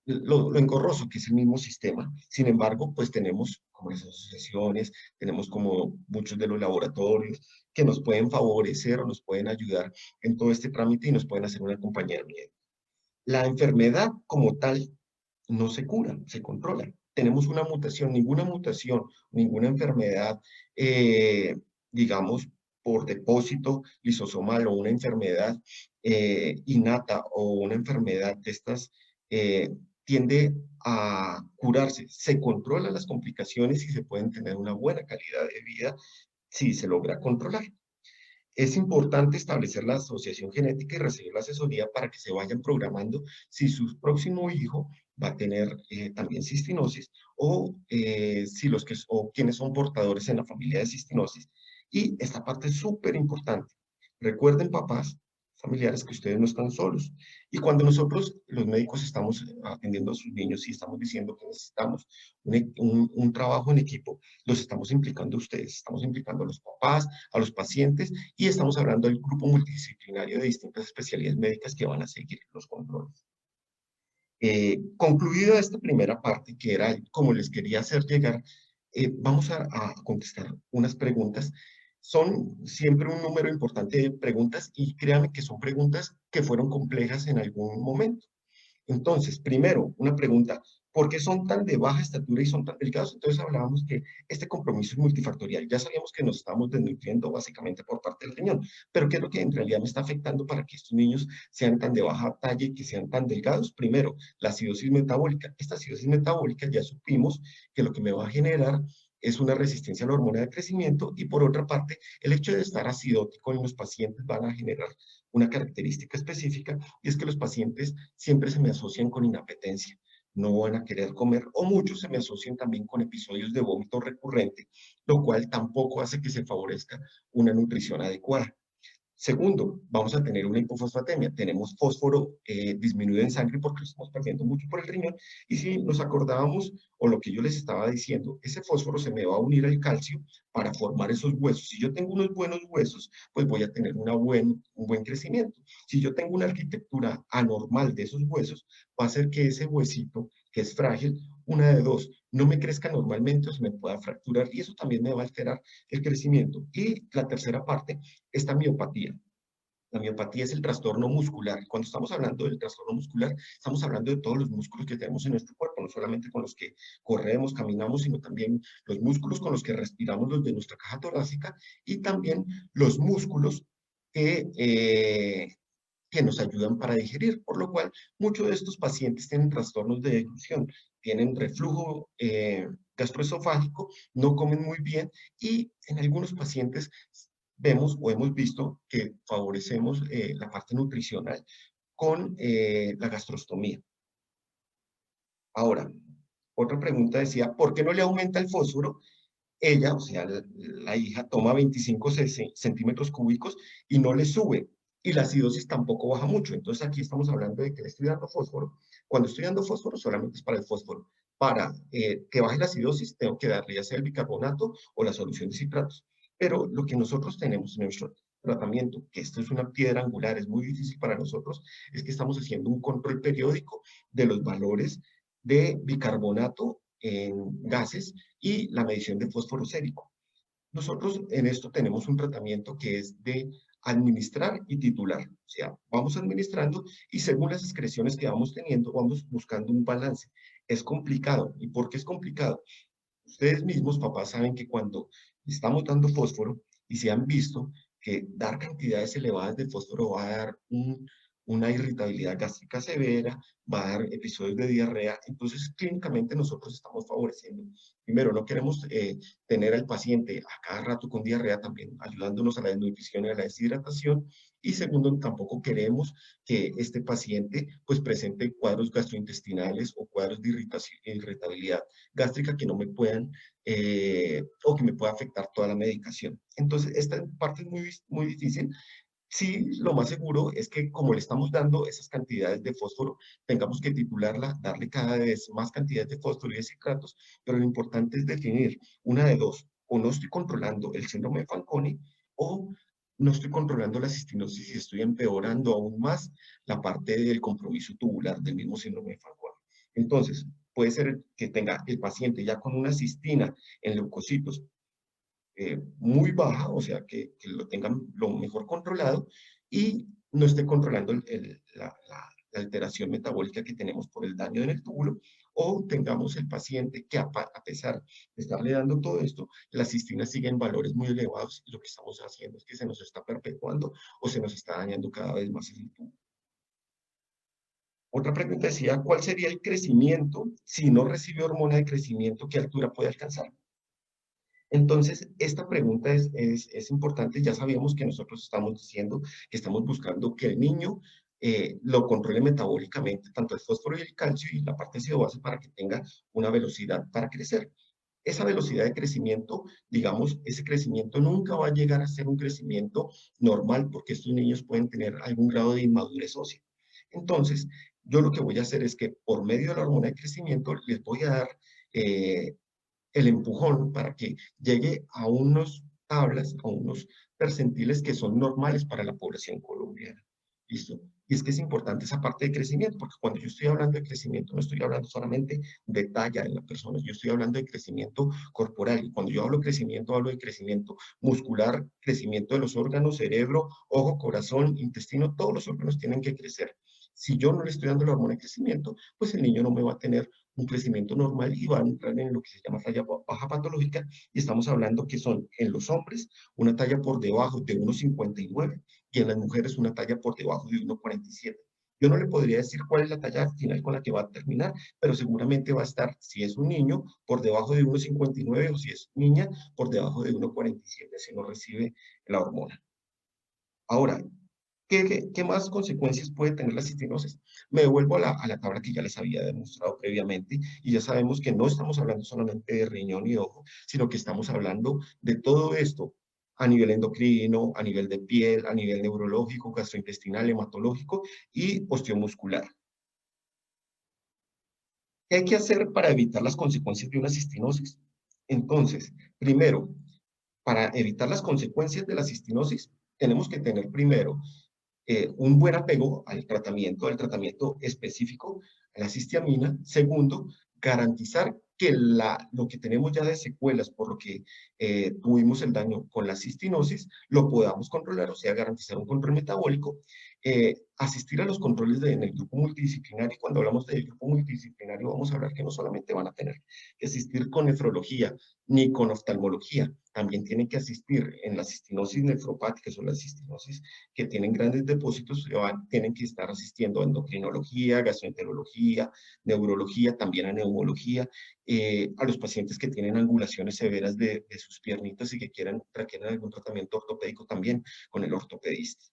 lo engorroso que es el mismo sistema. Sin embargo, pues tenemos como las asociaciones, tenemos como muchos de los laboratorios que nos pueden favorecer o nos pueden ayudar en todo este trámite y nos pueden hacer un acompañamiento. La enfermedad como tal no se cura, se controla. Tenemos una mutación, ninguna enfermedad, digamos, por depósito lisosomal o una enfermedad innata o una enfermedad de estas tiende a curarse. Se controlan las complicaciones y se pueden tener una buena calidad de vida si se logra controlar. Es importante establecer la asociación genética y recibir la asesoría para que se vayan programando si su próximo hijo va a tener también cistinosis o, si o quienes son portadores en la familia de cistinosis. Y esta parte es súper importante. Recuerden, papás, familiares, que ustedes no están solos. Y cuando nosotros, los médicos, estamos atendiendo a sus niños y estamos diciendo que necesitamos un trabajo en equipo, los estamos implicando a ustedes, estamos implicando a los papás, a los pacientes y estamos hablando del grupo multidisciplinario de distintas especialidades médicas que van a seguir los controles. Concluida esta primera parte, que era como les quería hacer llegar, vamos a contestar unas preguntas. Son siempre un número importante de preguntas y créanme que son preguntas que fueron complejas en algún momento. Entonces, primero, una pregunta, ¿Por qué son tan de baja estatura y son tan delgados? Entonces hablábamos que este compromiso es multifactorial. Ya sabíamos que nos estamos desnutriendo básicamente por parte del riñón, pero ¿qué es lo que en realidad me está afectando para que estos niños sean tan de baja talla y que sean tan delgados? Primero, la acidosis metabólica. Esta acidosis metabólica ya supimos que lo que me va a generar es una resistencia a la hormona de crecimiento y por otra parte, el hecho de estar acidótico en los pacientes van a generar una característica específica y es que los pacientes siempre se me asocian con inapetencia, no van a querer comer o muchos se me asocian también con episodios de vómito recurrente, lo cual tampoco hace que se favorezca una nutrición adecuada. Segundo, vamos a tener una hipofosfatemia. Tenemos fósforo disminuido en sangre porque lo estamos perdiendo mucho por el riñón. Y si nos acordábamos, o lo que yo les estaba diciendo, ese fósforo se me va a unir al calcio para formar esos huesos. Si yo tengo unos buenos huesos, pues voy a tener un buen crecimiento. Si yo tengo una arquitectura anormal de esos huesos, va a hacer que ese huesito, que es frágil, una de dos, no me crezca normalmente o se me pueda fracturar y eso también me va a alterar el crecimiento. Y la tercera parte, esta miopatía. La miopatía es el trastorno muscular. Cuando estamos hablando del trastorno muscular, estamos hablando de todos los músculos que tenemos en nuestro cuerpo, no solamente con los que corremos, caminamos, sino también los músculos con los que respiramos, los de nuestra caja torácica, y también los músculos que, eh, que nos ayudan para digerir, por lo cual muchos de estos pacientes tienen trastornos de deglución, tienen reflujo gastroesofágico, no comen muy bien y en algunos pacientes vemos o hemos visto que favorecemos la parte nutricional con la gastrostomía. Ahora, otra pregunta decía, ¿por qué no le aumenta el fósforo? Ella, o sea, la hija, toma 25 centímetros cúbicos y no le sube. Y la acidosis tampoco baja mucho. Entonces aquí estamos hablando de que le estoy dando fósforo. Cuando estoy dando fósforo, solamente es para el fósforo. Para que baje la acidosis, tengo que darle ya sea el bicarbonato o la solución de citratos. Pero lo que nosotros tenemos en nuestro tratamiento, que esto es una piedra angular, es muy difícil para nosotros, es que estamos haciendo un control periódico de los valores de bicarbonato en gases y la medición de fósforo sérico. Nosotros en esto tenemos un tratamiento que es de administrar y titular. O sea, vamos administrando y según las excreciones que vamos teniendo, vamos buscando un balance. Es complicado. ¿Y por qué es complicado? Ustedes mismos, papás, saben que cuando estamos dando fósforo y se han visto que dar cantidades elevadas de fósforo va a dar una irritabilidad gástrica severa, va a dar episodios de diarrea, entonces clínicamente nosotros estamos favoreciendo. Primero, no queremos tener al paciente a cada rato con diarrea, también ayudándonos a la desnutrición y a la deshidratación. Y segundo, tampoco queremos que este paciente pues presente cuadros gastrointestinales o cuadros de irritabilidad gástrica que no me puedan o que me pueda afectar toda la medicación. Entonces, esta parte es muy difícil. Sí, lo más seguro es que como le estamos dando esas cantidades de fósforo, tengamos que titularla, darle cada vez más cantidades de fósforo y de citratos, pero lo importante es definir una de dos, o no estoy controlando el síndrome de Fanconi, o no estoy controlando la cistinosis y estoy empeorando aún más la parte del compromiso tubular del mismo síndrome de Fanconi. Entonces, puede ser que tenga el paciente ya con una cistina en leucocitos muy baja, o sea, que lo tengan lo mejor controlado y no esté controlando la alteración metabólica que tenemos por el daño en el túbulo, o tengamos el paciente que a pesar de estarle dando todo esto, la cistina sigue en valores muy elevados y lo que estamos haciendo es que se nos está perpetuando o se nos está dañando cada vez más el túbulo. Otra pregunta decía, ¿cuál sería el crecimiento si no recibe hormona de crecimiento? ¿Qué altura puede alcanzar? Entonces, esta pregunta es importante. Ya sabíamos que nosotros estamos diciendo que estamos buscando que el niño lo controle metabólicamente, tanto el fósforo y el calcio y la parte base para que tenga una velocidad para crecer. Esa velocidad de crecimiento, digamos, ese crecimiento nunca va a llegar a ser un crecimiento normal porque estos niños pueden tener algún grado de inmadurez ósea. Entonces, yo lo que voy a hacer es que por medio de la hormona de crecimiento les voy a dar eh, el empujón para que llegue a unos tablas, a unos percentiles que son normales para la población colombiana. ¿Listo? Y es que es importante esa parte de crecimiento, porque cuando yo estoy hablando de crecimiento, no estoy hablando solamente de talla de la persona, yo estoy hablando de crecimiento corporal. Y cuando yo hablo de crecimiento muscular, crecimiento de los órganos, cerebro, ojo, corazón, intestino, todos los órganos tienen que crecer. Si yo no le estoy dando la hormona de crecimiento, pues el niño no me va a tener un crecimiento normal y van a entrar en lo que se llama talla baja patológica, y estamos hablando que son en los hombres una talla por debajo de 1,59 y en las mujeres una talla por debajo de 1,47. Yo no le podría decir cuál es la talla final con la que va a terminar, pero seguramente va a estar, si es un niño, por debajo de 1,59 o si es niña, por debajo de 1,47 si no recibe la hormona. Ahora, ¿qué más consecuencias puede tener la cistinosis? Me devuelvo a la tabla que ya les había demostrado previamente y ya sabemos que no estamos hablando solamente de riñón y de ojo, sino que estamos hablando de todo esto a nivel endocrino, a nivel de piel, a nivel neurológico, gastrointestinal, hematológico y osteomuscular. ¿Qué hay que hacer para evitar las consecuencias de una cistinosis? Entonces, primero, para evitar las consecuencias de la cistinosis, tenemos que tener primero un buen apego al tratamiento específico, a la cistiamina. Segundo, garantizar que lo que tenemos ya de secuelas por lo que tuvimos el daño con la cistinosis, lo podamos controlar, o sea, garantizar un control metabólico, asistir a los controles en el grupo multidisciplinario. Cuando hablamos del grupo multidisciplinario, vamos a hablar que no solamente van a tener que asistir con nefrología, ni con oftalmología, también tienen que asistir en las cistinosis nefropáticas o las cistinosis que tienen grandes depósitos, tienen que estar asistiendo a endocrinología, gastroenterología, neurología, también a neumología, a los pacientes que tienen angulaciones severas de sus piernitas y que requieren algún tratamiento ortopédico también con el ortopedista.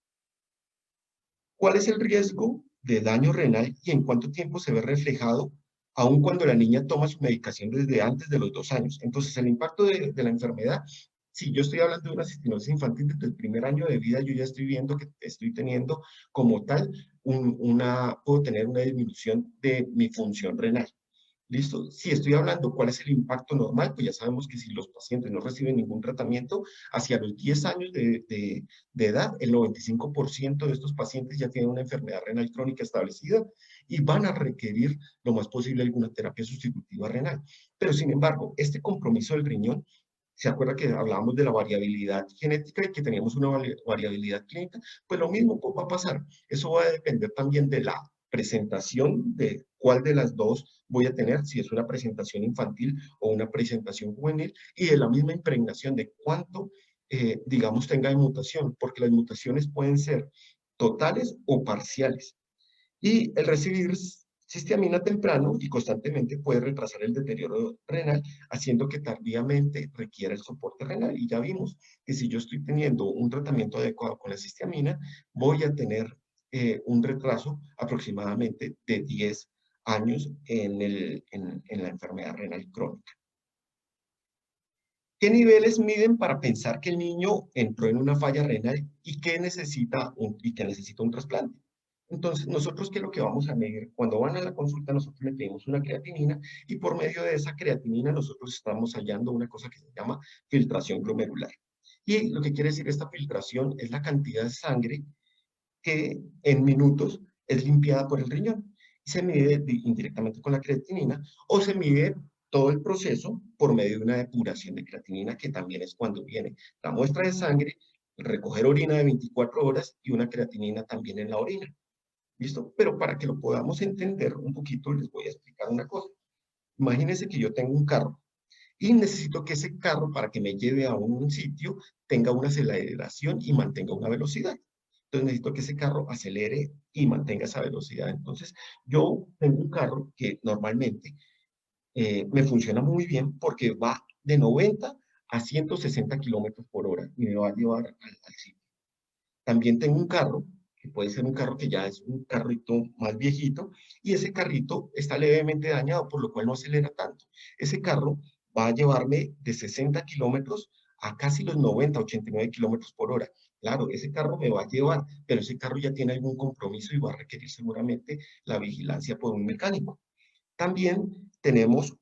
¿Cuál es el riesgo de daño renal y en cuánto tiempo se ve reflejado, aun cuando la niña toma su medicación desde antes de los 2 años? Entonces, el impacto de la enfermedad, si yo estoy hablando de una cistinosis infantil desde el primer año de vida, yo ya estoy viendo que estoy teniendo como tal puedo tener una disminución de mi función renal. ¿Listo? Si estoy hablando cuál es el impacto normal, pues ya sabemos que si los pacientes no reciben ningún tratamiento, hacia los 10 años de edad, el 95% de estos pacientes ya tienen una enfermedad renal crónica establecida y van a requerir lo más posible alguna terapia sustitutiva renal. Pero sin embargo, este compromiso del riñón, ¿se acuerda que hablábamos de la variabilidad genética y que teníamos una variabilidad clínica? Pues lo mismo va a pasar. Eso va a depender también de la presentación, de cuál de las dos voy a tener, si es una presentación infantil o una presentación juvenil, y de la misma impregnación de cuánto, digamos, tenga de mutación, porque las mutaciones pueden ser totales o parciales. Y el recibir cistiamina temprano y constantemente puede retrasar el deterioro renal, haciendo que tardíamente requiera el soporte renal. Y ya vimos que si yo estoy teniendo un tratamiento adecuado con la cistiamina, voy a tener un retraso aproximadamente de 10 años en la enfermedad renal crónica. ¿Qué niveles miden para pensar que el niño entró en una falla renal y que necesita un trasplante? Entonces, nosotros, ¿qué es lo que vamos a medir? Cuando van a la consulta, nosotros le pedimos una creatinina y por medio de esa creatinina nosotros estamos hallando una cosa que se llama filtración glomerular. Y lo que quiere decir esta filtración es la cantidad de sangre que en minutos es limpiada por el riñón. Y se mide indirectamente con la creatinina o se mide todo el proceso por medio de una depuración de creatinina, que también es cuando viene la muestra de sangre, recoger orina de 24 horas y una creatinina también en la orina. ¿Listo? Pero para que lo podamos entender un poquito, les voy a explicar una cosa. Imagínense que yo tengo un carro y necesito que ese carro, para que me lleve a un sitio, tenga una aceleración y mantenga una velocidad. Entonces necesito que ese carro acelere y mantenga esa velocidad. Entonces yo tengo un carro que normalmente me funciona muy bien porque va de 90 a 160 kilómetros por hora y me va a llevar al sitio. También tengo un carro, que puede ser un carro que ya es un carrito más viejito, y ese carrito está levemente dañado, por lo cual no acelera tanto. Ese carro va a llevarme de 60 kilómetros a casi los 90, 89 kilómetros por hora. Claro, ese carro me va a llevar, pero ese carro ya tiene algún compromiso y va a requerir seguramente la vigilancia por un mecánico. También tenemos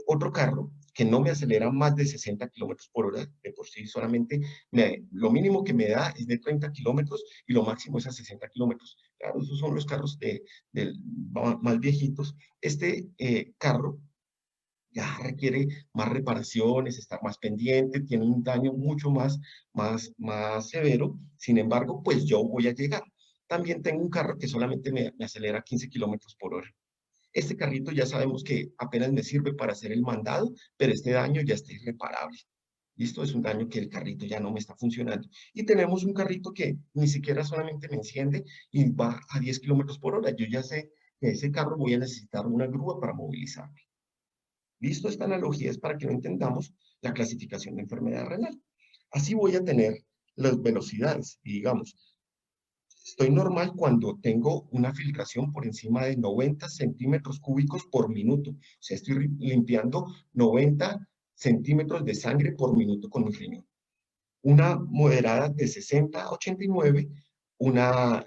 otro carro que no me acelera más de 60 kilómetros por hora, de por sí solamente lo mínimo que me da es de 30 kilómetros y lo máximo es a 60 kilómetros. Claro, esos son los carros más viejitos. Este carro ya requiere más reparaciones, estar más pendiente, tiene un daño mucho más severo. Sin embargo, pues yo voy a llegar. También tengo un carro que solamente me acelera 15 kilómetros por hora. Este carrito ya sabemos que apenas me sirve para hacer el mandado, pero este daño ya está irreparable. ¿Listo? Es un daño que el carrito ya no me está funcionando. Y tenemos un carrito que ni siquiera solamente me enciende y va a 10 kilómetros por hora. Yo ya sé que ese carro voy a necesitar una grúa para movilizarme. ¿Listo? Esta analogía es para que no entendamos la clasificación de enfermedad renal. Así voy a tener las velocidades. Y digamos, estoy normal cuando tengo una filtración por encima de 90 centímetros cúbicos por minuto. O sea, estoy limpiando 90 centímetros de sangre por minuto con mi riñón. Una moderada de 60 a 89, una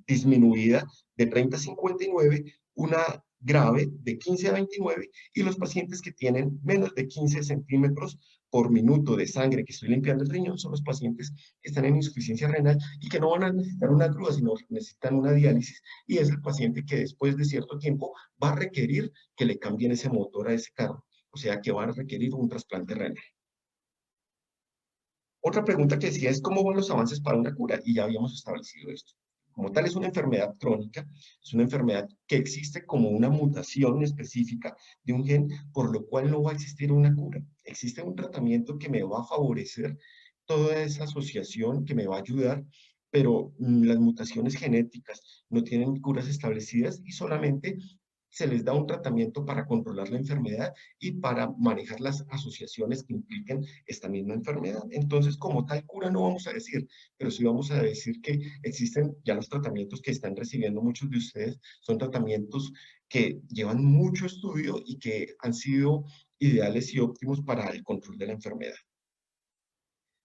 disminuida de 30 a 59, una grave de 15 a 29 y los pacientes que tienen menos de 15 centímetros por minuto de sangre que estoy limpiando el riñón son los pacientes que están en insuficiencia renal y que no van a necesitar una grúa, sino necesitan una diálisis y es el paciente que después de cierto tiempo va a requerir que le cambien ese motor a ese carro, o sea que van a requerir un trasplante renal. Otra pregunta que decía es cómo van los avances para una cura, y ya habíamos establecido esto. Como tal, es una enfermedad crónica, es una enfermedad que existe como una mutación específica de un gen, por lo cual no va a existir una cura. Existe un tratamiento que me va a favorecer toda esa asociación, que me va a ayudar, pero las mutaciones genéticas no tienen curas establecidas y solamente se les da un tratamiento para controlar la enfermedad y para manejar las asociaciones que impliquen esta misma enfermedad. Entonces, como tal cura no vamos a decir, pero sí vamos a decir que existen ya los tratamientos que están recibiendo muchos de ustedes, son tratamientos que llevan mucho estudio y que han sido ideales y óptimos para el control de la enfermedad.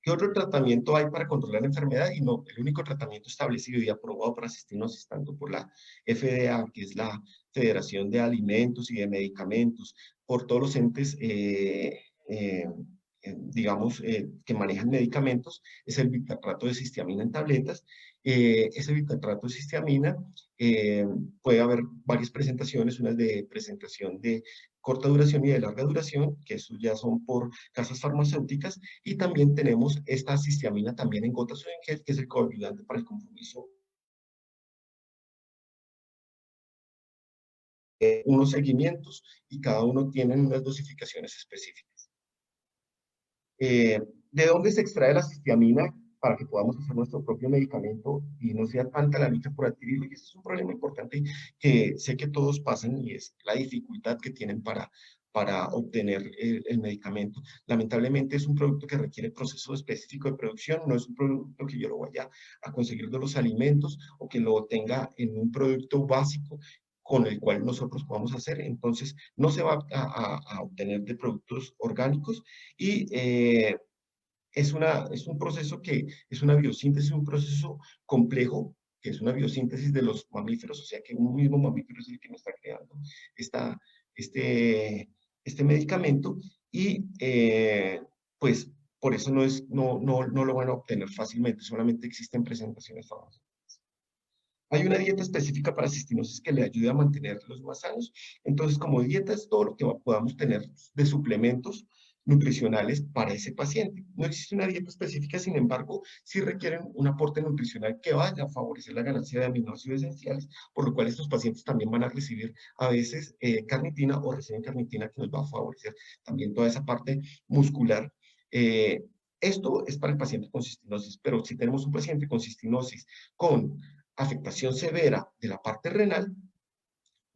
¿Qué otro tratamiento hay para controlar la enfermedad? Y no, el único tratamiento establecido y aprobado para cistinosis, tanto por la FDA, que es la Federación de Alimentos y de Medicamentos, por todos los entes, digamos, que manejan medicamentos, es el bitartrato de cistiamina en tabletas. Ese bitartrato de cistiamina eh, puede haber varias presentaciones, unas de presentación de corta duración y de larga duración, que eso ya son por casas farmacéuticas, y también tenemos esta cistiamina también en gotas o en gel, que es el coagulante para el compromiso. Unos seguimientos y cada uno tiene unas dosificaciones específicas. ¿De dónde se extrae la cistiamina para que podamos hacer nuestro propio medicamento y no sea tanta la lucha por adquirirlo? Y ese es un problema importante que sé que todos pasan y es la dificultad que tienen para obtener el medicamento. Lamentablemente es un producto que requiere proceso específico de producción, no es un producto que yo lo vaya a conseguir de los alimentos o que lo tenga en un producto básico con el cual nosotros podamos hacer. Entonces, no se va a obtener de productos orgánicos y es un proceso que es una biosíntesis, un proceso complejo, que es una biosíntesis de los mamíferos, o sea que un mismo mamífero es el que me está creando esta, este, este medicamento y pues por eso no lo van a obtener fácilmente, solamente existen presentaciones famosas. Hay una dieta específica para cistinosis que le ayude a mantenerlos más sanos. Entonces, como dieta es todo lo que podamos tener de suplementos nutricionales para ese paciente. No existe una dieta específica, sin embargo, sí requieren un aporte nutricional que vaya a favorecer la ganancia de aminoácidos esenciales, por lo cual estos pacientes también van a recibir a veces carnitina o reciben carnitina que nos va a favorecer también toda esa parte muscular. Eh, Esto es para el paciente con cistinosis, pero si tenemos un paciente con cistinosis con afectación severa de la parte renal,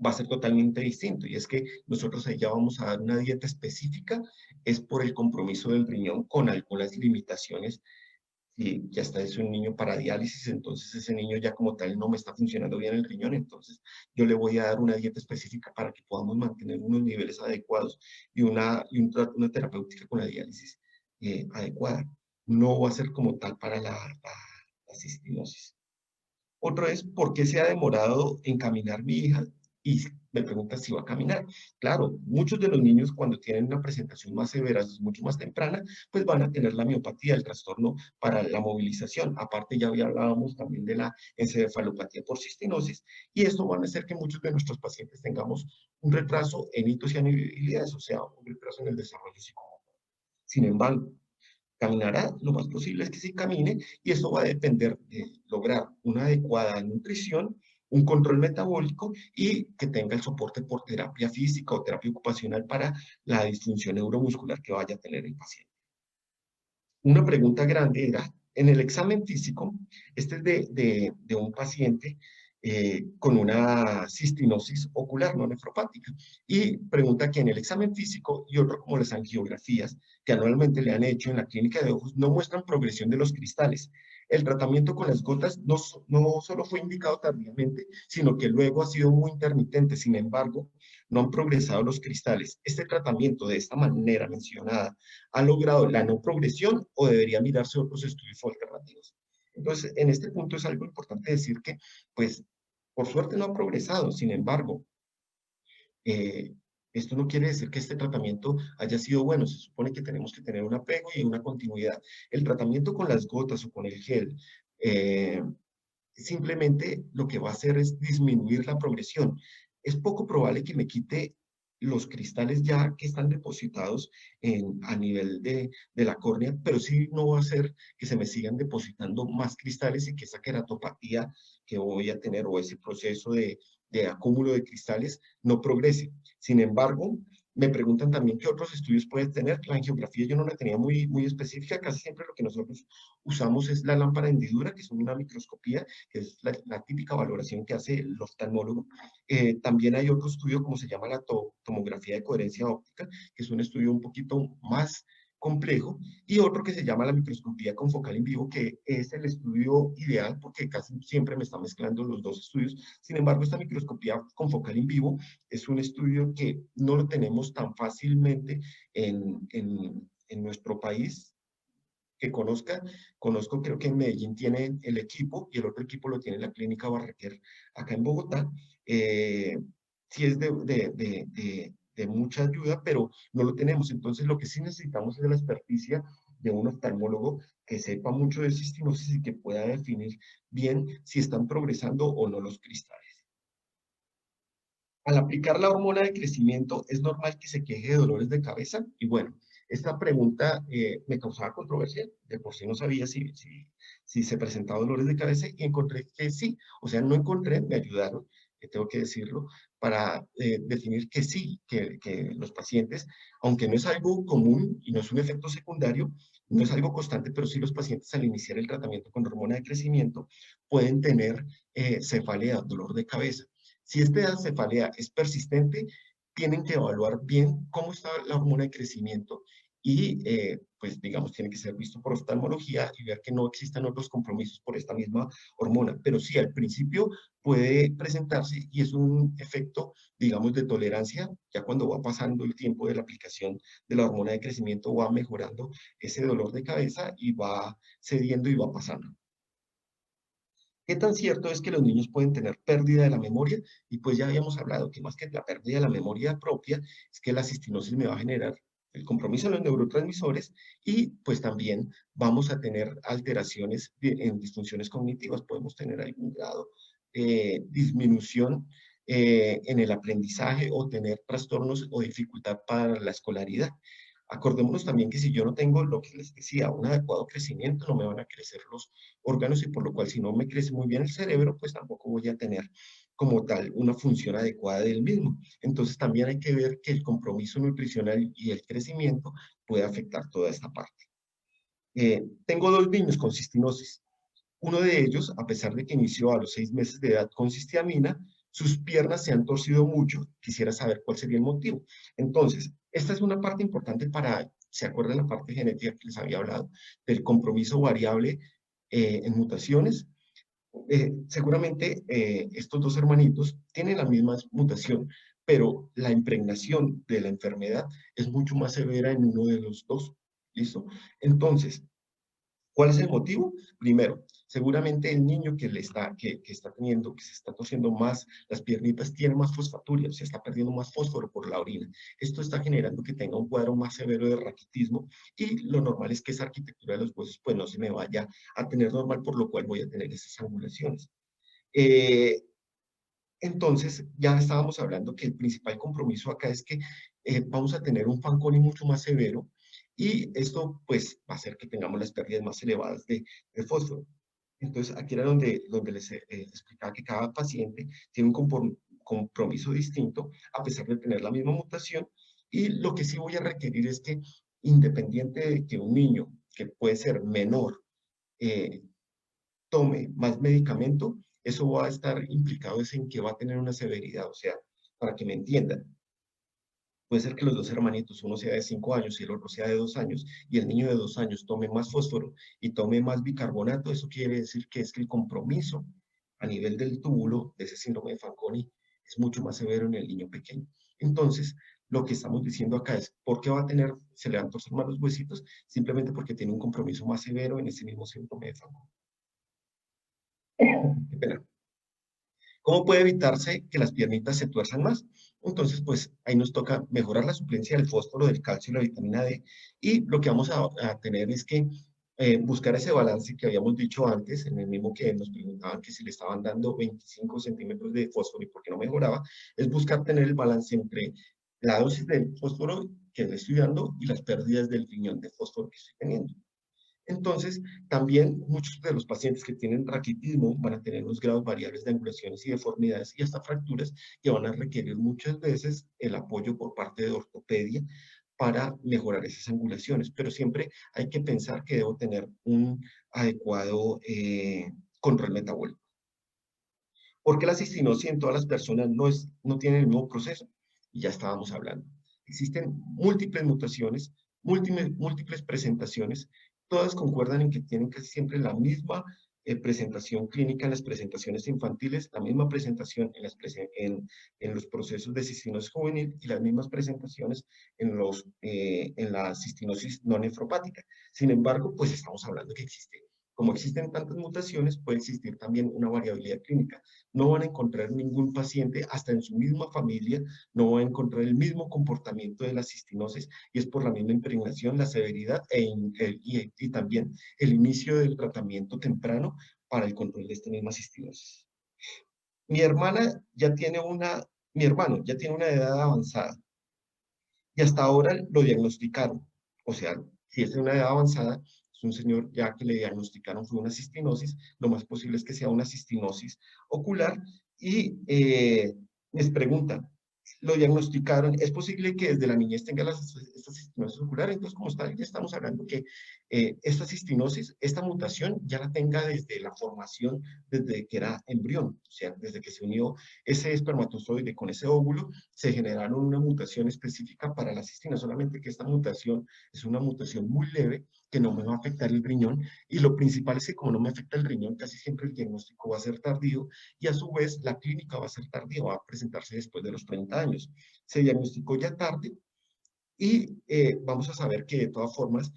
va a ser totalmente distinto. Y es que nosotros ahí ya vamos a dar una dieta específica, es por el compromiso del riñón con algunas limitaciones. Y ya está, es un niño para diálisis, entonces ese niño ya como tal no me está funcionando bien el riñón, entonces yo le voy a dar una dieta específica para que podamos mantener unos niveles adecuados y una terapéutica con la diálisis adecuada. No va a ser como tal para la cistinosis. Otro es, ¿por qué se ha demorado en caminar mi hija? Y me pregunta si va a caminar. Claro, muchos de los niños cuando tienen una presentación más severa, mucho más temprana, pues van a tener la miopatía, el trastorno para la movilización. Aparte, ya hablábamos también de la encefalopatía por cistinosis, y esto va a hacer que muchos de nuestros pacientes tengamos un retraso en hitos y habilidades, o sea, un retraso en el desarrollo psicomotor. Sin embargo, caminará, lo más posible es que sí camine, y eso va a depender de lograr una adecuada nutrición un control metabólico y que tenga el soporte por terapia física o terapia ocupacional para la disfunción neuromuscular que vaya a tener el paciente. Una pregunta grande era, en el examen físico, este es de un paciente con una cistinosis ocular no nefropática, y pregunta que en el examen físico y otro como las angiografías que anualmente le han hecho en la clínica de ojos no muestran progresión de los cristales. El tratamiento con las gotas no solo fue indicado tardíamente, sino que luego ha sido muy intermitente. Sin embargo, no han progresado los cristales. Este tratamiento de esta manera mencionada ha logrado la no progresión o debería mirarse otros estudios alternativos. Entonces, en este punto es algo importante decir que, pues, por suerte no ha progresado. Sin embargo, eh, esto no quiere decir que este tratamiento haya sido bueno. Se supone que tenemos que tener un apego y una continuidad. El tratamiento con las gotas o con el gel eh, simplemente lo que va a hacer es disminuir la progresión. Es poco probable que me quite los cristales ya que están depositados a nivel de la córnea, pero sí no va a hacer que se me sigan depositando más cristales y que esa queratopatía que voy a tener o ese proceso de acúmulo de cristales no progrese. Sin embargo, me preguntan también qué otros estudios puedes tener. La angiografía yo no la tenía muy específica. Casi siempre lo que nosotros usamos es la lámpara de hendidura, que es una microscopía, que es la típica valoración que hace el oftalmólogo. También hay otro estudio, como se llama la tomografía de coherencia óptica, que es un estudio un poquito más complejo, y otro que se llama la microscopía confocal en vivo, que es el estudio ideal porque casi siempre me está mezclando los dos estudios. Sin embargo, esta microscopía confocal en vivo es un estudio que no lo tenemos tan fácilmente en nuestro país que conozco, creo que en Medellín tiene el equipo y el otro equipo lo tiene en la clínica Barraquer acá en Bogotá. Eh, sí es de mucha ayuda, pero no lo tenemos. Entonces, lo que sí necesitamos es la experticia de un oftalmólogo que sepa mucho de cistinosis y que pueda definir bien si están progresando o no los cristales. Al aplicar la hormona de crecimiento, ¿es normal que se queje de dolores de cabeza? Y bueno, esta pregunta me causaba controversia. De por sí no sabía si se presentaba dolores de cabeza y encontré que sí. O sea, no encontré, me ayudaron, tengo que decirlo, para definir que sí, que los pacientes, aunque no es algo común y no es un efecto secundario, no es algo constante, pero sí los pacientes al iniciar el tratamiento con hormona de crecimiento pueden tener cefalea, dolor de cabeza. Si esta cefalea es persistente, tienen que evaluar bien cómo está la hormona de crecimiento y, pues, digamos, tiene que ser visto por oftalmología y ver que no existan otros compromisos por esta misma hormona. Pero sí, al principio puede presentarse y es un efecto, digamos, de tolerancia. Ya cuando va pasando el tiempo de la aplicación de la hormona de crecimiento, va mejorando ese dolor de cabeza y va cediendo y va pasando. ¿Qué tan cierto es que los niños pueden tener pérdida de la memoria? Y pues ya habíamos hablado que más que la pérdida de la memoria propia, es que la cistinosis me va a generar el compromiso en los neurotransmisores y pues también vamos a tener alteraciones en disfunciones cognitivas. Podemos tener algún grado de disminución en el aprendizaje o tener trastornos o dificultad para la escolaridad. Acordémonos también que si yo no tengo lo que les decía, un adecuado crecimiento, no me van a crecer los órganos y por lo cual si no me crece muy bien el cerebro, pues tampoco voy a tener como tal una función adecuada del mismo. Entonces también hay que ver que el compromiso nutricional y el crecimiento puede afectar toda esta parte. Tengo dos niños con cistinosis. Uno de ellos, a pesar de que inició a los 6 meses de edad con cistiamina, sus piernas se han torcido mucho. Quisiera saber cuál sería el motivo. Entonces, esta es una parte importante para, ¿se acuerdan la parte genética que les había hablado? Del compromiso variable en mutaciones. Seguramente estos dos hermanitos tienen la misma mutación, pero la impregnación de la enfermedad es mucho más severa en uno de los dos. ¿Listo? Entonces, ¿cuál es el motivo? Primero, seguramente el niño que está teniendo, que se está torciendo más las piernitas, tiene más fosfaturia, se está perdiendo más fósforo por la orina. Esto está generando que tenga un cuadro más severo de raquitismo y lo normal es que esa arquitectura de los huesos pues no se me vaya a tener normal, por lo cual voy a tener esas angulaciones. Eh, entonces, ya estábamos hablando que el principal compromiso acá es que vamos a tener un Fanconi mucho más severo y esto pues va a hacer que tengamos las pérdidas más elevadas de fósforo. Entonces, aquí era donde les explicaba que cada paciente tiene un compromiso distinto, a pesar de tener la misma mutación, y lo que sí voy a requerir es que, independiente de que un niño, que puede ser menor, eh, tome más medicamento, eso va a estar implicado es en que va a tener una severidad, o sea, para que me entiendan, puede ser que los dos hermanitos, uno sea de 5 años y el otro sea de 2 años, y el niño de 2 años tome más fósforo y tome más bicarbonato, eso quiere decir que es que el compromiso a nivel del túbulo de ese síndrome de Fanconi es mucho más severo en el niño pequeño. Entonces, lo que estamos diciendo acá es, ¿por qué va a tener, se le van a torcer más los huesitos? Simplemente porque tiene un compromiso más severo en ese mismo síndrome de Fanconi. Qué pena. ¿Cómo puede evitarse que las piernitas se tuerzan más? Entonces, pues ahí nos toca mejorar la suplencia del fósforo, del calcio y la vitamina D. Y lo que vamos a tener es que buscar ese balance que habíamos dicho antes, en el mismo que nos preguntaban que si le estaban dando 25 centímetros de fósforo y por qué no mejoraba, es buscar tener el balance entre la dosis de fósforo que estoy estudiando y las pérdidas del riñón de fósforo que estoy teniendo. Entonces, también muchos de los pacientes que tienen raquitismo van a tener unos grados variables de angulaciones y deformidades y hasta fracturas que van a requerir muchas veces el apoyo por parte de ortopedia para mejorar esas angulaciones. Pero siempre hay que pensar que debo tener un adecuado control metabólico. Porque la cistinosis en todas las personas no tiene el mismo proceso. Y ya estábamos hablando. Existen múltiples mutaciones, múltiples presentaciones, todas concuerdan en que tienen casi siempre la misma presentación clínica en las presentaciones infantiles, la misma presentación en los procesos de cistinosis juvenil y las mismas presentaciones en la cistinosis no nefropática. Sin embargo, pues estamos hablando que como existen tantas mutaciones, puede existir también una variabilidad clínica. No van a encontrar ningún paciente, hasta en su misma familia, no va a encontrar el mismo comportamiento de la cistinosis y es por la misma impregnación, la severidad y también el inicio del tratamiento temprano para el control de esta misma cistinosis. Mi hermana ya tiene mi hermano ya tiene una edad avanzada y hasta ahora lo diagnosticaron. O sea, si es de una edad avanzada, es un señor ya que le diagnosticaron fue una cistinosis, lo más posible es que sea una cistinosis ocular y les preguntan, lo diagnosticaron, es posible que desde la niñez tenga esta cistinosis ocular, entonces como está, ya estamos hablando que esta cistinosis, esta mutación ya la tenga desde la formación, desde que era embrión, o sea, desde que se unió ese espermatozoide con ese óvulo, se generaron una mutación específica para la cistina, solamente que esta mutación es una mutación muy leve que no me va a afectar el riñón y lo principal es que como no me afecta el riñón, casi siempre el diagnóstico va a ser tardío y a su vez la clínica va a ser tardía, va a presentarse después de los 30 años. Se diagnosticó ya tarde y vamos a saber que de todas formas,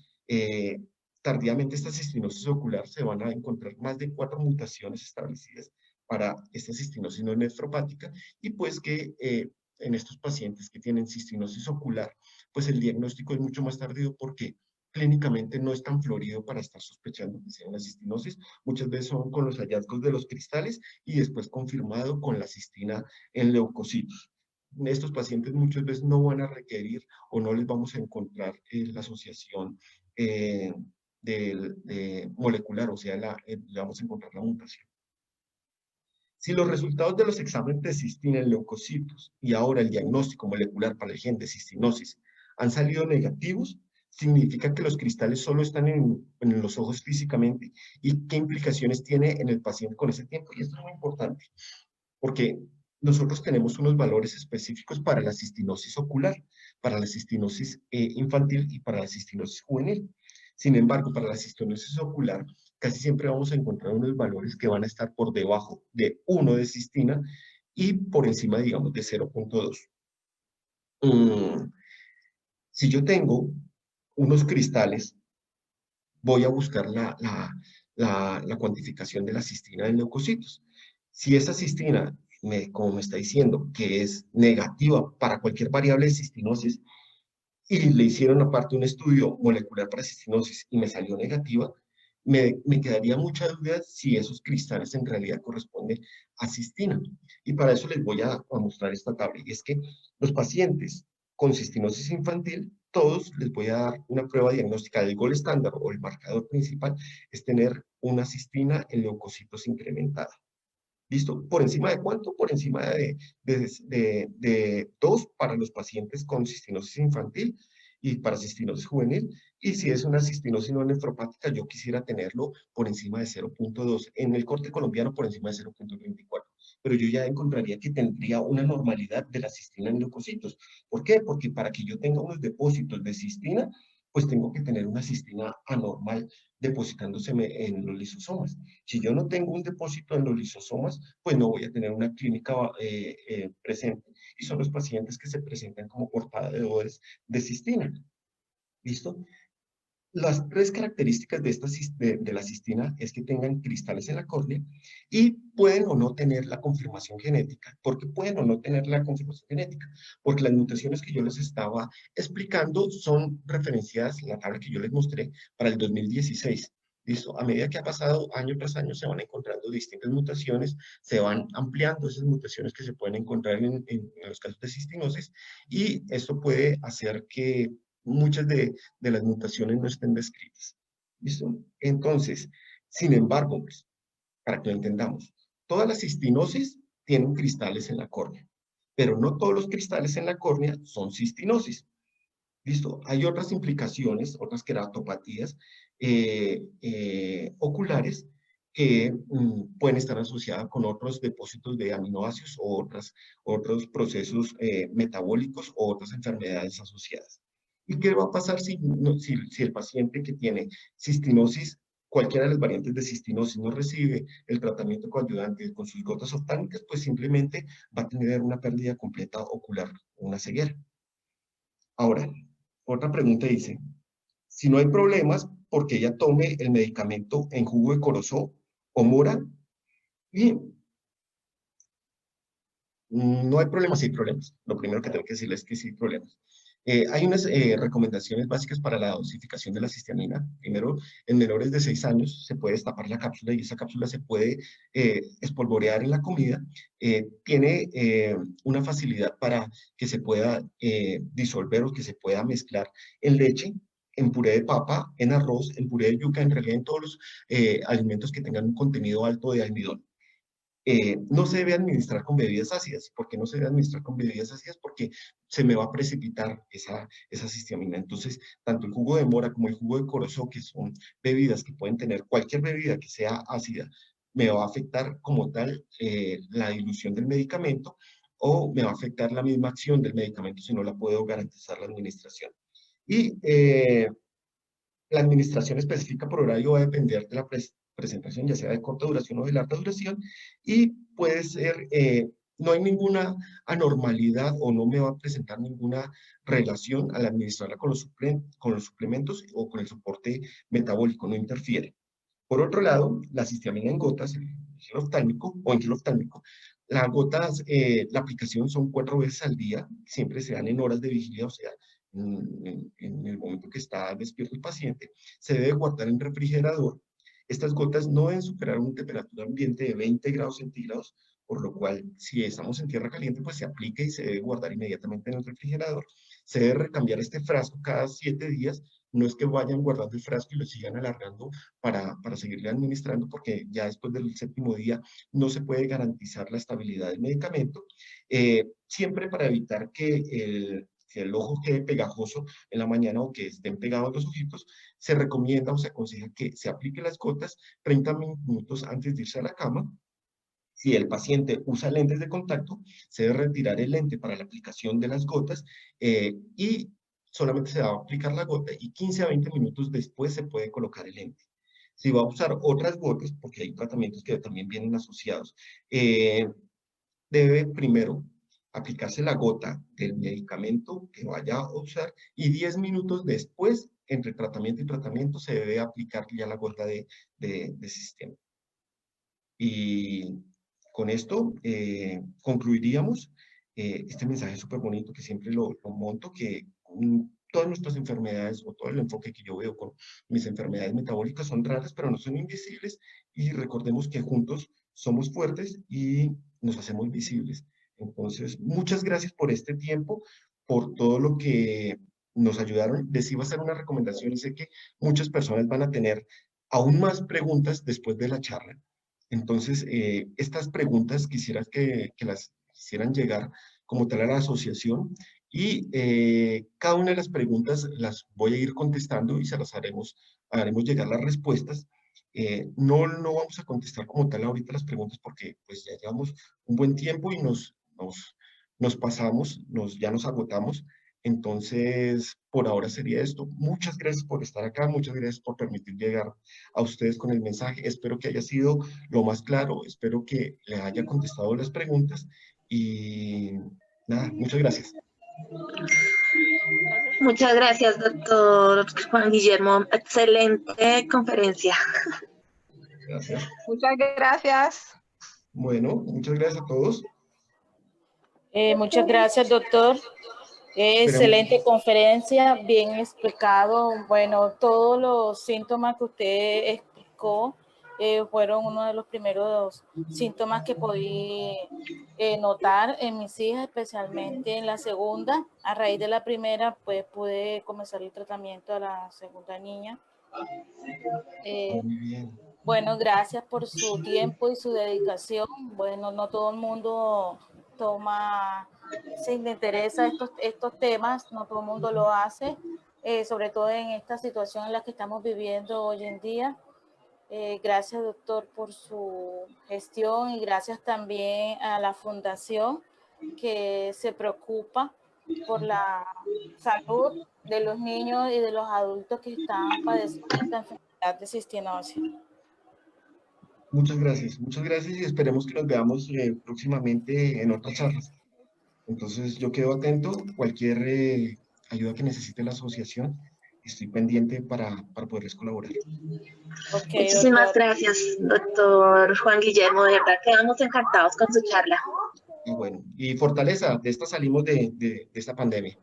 tardíamente esta cistinosis ocular se van a encontrar más de 4 mutaciones establecidas para esta cistinosis no nefropática y pues que en estos pacientes que tienen cistinosis ocular, pues el diagnóstico es mucho más tardío porque clínicamente no es tan florido para estar sospechando que sea una cistinosis. Muchas veces son con los hallazgos de los cristales y después confirmado con la cistina en leucocitos. Estos pacientes muchas veces no van a requerir o no les vamos a encontrar la asociación molecular, o sea, le vamos a encontrar la mutación. Si los resultados de los exámenes de cistina en leucocitos y ahora el diagnóstico molecular para el gen de cistinosis han salido negativos, significa que los cristales solo están en los ojos físicamente y qué implicaciones tiene en el paciente con ese tiempo. Y esto es muy importante porque nosotros tenemos unos valores específicos para la cistinosis ocular, para la cistinosis infantil y para la cistinosis juvenil. Sin embargo, para la cistinosis ocular, casi siempre vamos a encontrar unos valores que van a estar por debajo de 1 de cistina y por encima, digamos, de 0,2. Si yo tengo unos cristales, voy a buscar la cuantificación de la cistina en leucocitos. Si esa cistina, como me está diciendo, que es negativa para cualquier variable de cistinosis, y le hicieron aparte un estudio molecular para cistinosis y me salió negativa, me quedaría mucha duda si esos cristales en realidad corresponden a cistina. Y para eso les voy a mostrar esta tabla. Y es que los pacientes con cistinosis infantil, todos les voy a dar una prueba diagnóstica del gol estándar o el marcador principal, es tener una cistina en leucocitos incrementada. ¿Listo? ¿Por encima de cuánto? Por encima de 2 para los pacientes con cistinosis infantil y para cistinosis juvenil. Y si es una cistinosis no nefropática, yo quisiera tenerlo por encima de 0.2. En el corte colombiano, por encima de 0.24. Pero yo ya encontraría que tendría una normalidad de la cistina en leucocitos. ¿Por qué? Porque para que yo tenga unos depósitos de cistina, pues tengo que tener una cistina anormal depositándose en los lisosomas. Si yo no tengo un depósito en los lisosomas, pues no voy a tener una clínica presente. Y son los pacientes que se presentan como portadores de cistina. ¿Listo? Las tres características de la cistina es que tengan cristales en la córnea y pueden o no tener la confirmación genética. ¿Por qué pueden o no tener la confirmación genética? Porque las mutaciones que yo les estaba explicando son referenciadas en la tabla que yo les mostré para el 2016. ¿Listo? A medida que ha pasado año tras año se van encontrando distintas mutaciones, se van ampliando esas mutaciones que se pueden encontrar en los casos de cistinosis y esto puede hacer que muchas de las mutaciones no estén descritas. ¿Listo? Entonces, sin embargo, pues, para que lo entendamos, todas las cistinosis tienen cristales en la córnea, pero no todos los cristales en la córnea son cistinosis. ¿Listo? Hay otras implicaciones, otras queratopatías oculares que pueden estar asociadas con otros depósitos de aminoácidos o otros procesos metabólicos o otras enfermedades asociadas. ¿Y qué va a pasar si el paciente que tiene cistinosis, cualquiera de las variantes de cistinosis, no recibe el tratamiento coadyuvante con sus gotas oftálmicas? Pues simplemente va a tener una pérdida completa ocular, una ceguera. Ahora, otra pregunta dice, si no hay problemas, ¿por qué ella tome el medicamento en jugo de corozó o mora? Y no hay problemas, sí hay problemas. Lo primero que tengo que decirles es que sí hay problemas. Hay unas recomendaciones básicas para la dosificación de la cistiamina. Primero, en menores de 6 años se puede destapar la cápsula y esa cápsula se puede espolvorear en la comida. Tiene una facilidad para que se pueda disolver o que se pueda mezclar en leche, en puré de papa, en arroz, en puré de yuca, en realidad en todos los alimentos que tengan un contenido alto de almidón. No se debe administrar con bebidas ácidas. ¿Por qué no se debe administrar con bebidas ácidas? Porque se me va a precipitar esa cistiamina. Entonces, tanto el jugo de mora como el jugo de corozó, que son bebidas que pueden tener, cualquier bebida que sea ácida, me va a afectar como tal la dilución del medicamento o me va a afectar la misma acción del medicamento si no la puedo garantizar la administración. Y la administración específica por horario va a depender de la presentación, ya sea de corta duración o de larga duración, y puede ser, no hay ninguna anormalidad o no me va a presentar ninguna relación al administrarla con los suplementos o con el soporte metabólico, no interfiere. Por otro lado, la cistiamina en gotas, el gel oftálmico o en gel oftálmico, las gotas, la aplicación son 4 veces al día, siempre se dan en horas de vigilia, o sea, en el momento que está despierto el paciente, se debe guardar en refrigerador. Estas gotas no deben superar una temperatura ambiente de 20 grados centígrados, por lo cual, si estamos en tierra caliente, pues se aplica y se debe guardar inmediatamente en el refrigerador. Se debe recambiar este frasco cada 7 días. No es que vayan guardando el frasco y lo sigan alargando para seguirle administrando, porque ya después del 7.º día no se puede garantizar la estabilidad del medicamento. Siempre para evitar que el ojo quede pegajoso en la mañana o que estén pegados los ojitos, se recomienda o se aconseja que se aplique las gotas 30 minutos antes de irse a la cama. Si el paciente usa lentes de contacto, se debe retirar el lente para la aplicación de las gotas y solamente se va a aplicar la gota y 15 a 20 minutos después se puede colocar el lente. Si va a usar otras gotas, porque hay tratamientos que también vienen asociados, debe primero aplicarse la gota del medicamento que vaya a usar y 10 minutos después, entre tratamiento y tratamiento, se debe aplicar ya la gota de sistema. Y con esto concluiríamos este mensaje súper bonito que siempre lo monto, que todas nuestras enfermedades o todo el enfoque que yo veo con mis enfermedades metabólicas son raras, pero no son invisibles y recordemos que juntos somos fuertes y nos hacemos visibles. Entonces, muchas gracias por este tiempo, por todo lo que nos ayudaron. Les iba a hacer una recomendación y sé que muchas personas van a tener aún más preguntas después de la charla. Entonces, estas preguntas quisiera que las hicieran llegar como tal a la asociación y cada una de las preguntas las voy a ir contestando y se las haremos llegar las respuestas. No vamos a contestar como tal ahorita las preguntas porque pues ya llevamos un buen tiempo y nos pasamos, ya nos agotamos. Entonces, por ahora sería esto. Muchas gracias por estar acá, muchas gracias por permitir llegar a ustedes con el mensaje. Espero que haya sido lo más claro, espero que le haya contestado las preguntas y nada, muchas gracias. Muchas gracias, doctor Juan Guillermo. Excelente conferencia. Gracias. Muchas gracias. Bueno, muchas gracias a todos. Muchas gracias, doctor. Excelente conferencia, bien explicado. Bueno, todos los síntomas que usted explicó fueron uno de los primeros síntomas que podí notar en mis hijas, especialmente en la segunda. A raíz de la primera, pues pude comenzar el tratamiento a la segunda niña. Muy bien. Bueno, gracias por su tiempo y su dedicación. Bueno, no todo el mundo se interesa estos temas, no todo el mundo lo hace, sobre todo en esta situación en la que estamos viviendo hoy en día. Gracias, doctor, por su gestión y gracias también a la fundación que se preocupa por la salud de los niños y de los adultos que están padeciendo esta enfermedad de cistinosis. Muchas gracias y esperemos que nos veamos próximamente en otras charlas. Entonces yo quedo atento, cualquier ayuda que necesite la asociación, estoy pendiente para poderles colaborar. Okay, Muchísimas doctor. gracias, doctor Juan Guillermo. De verdad quedamos encantados con su charla. Y bueno, y fortaleza, de esta salimos de esta pandemia.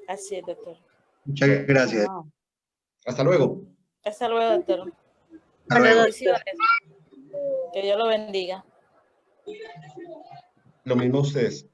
Así es, doctor. Muchas gracias. Hasta luego. Hasta luego, doctor. Hasta luego. Bendiciones. Que Dios lo bendiga. Lo mismo a ustedes.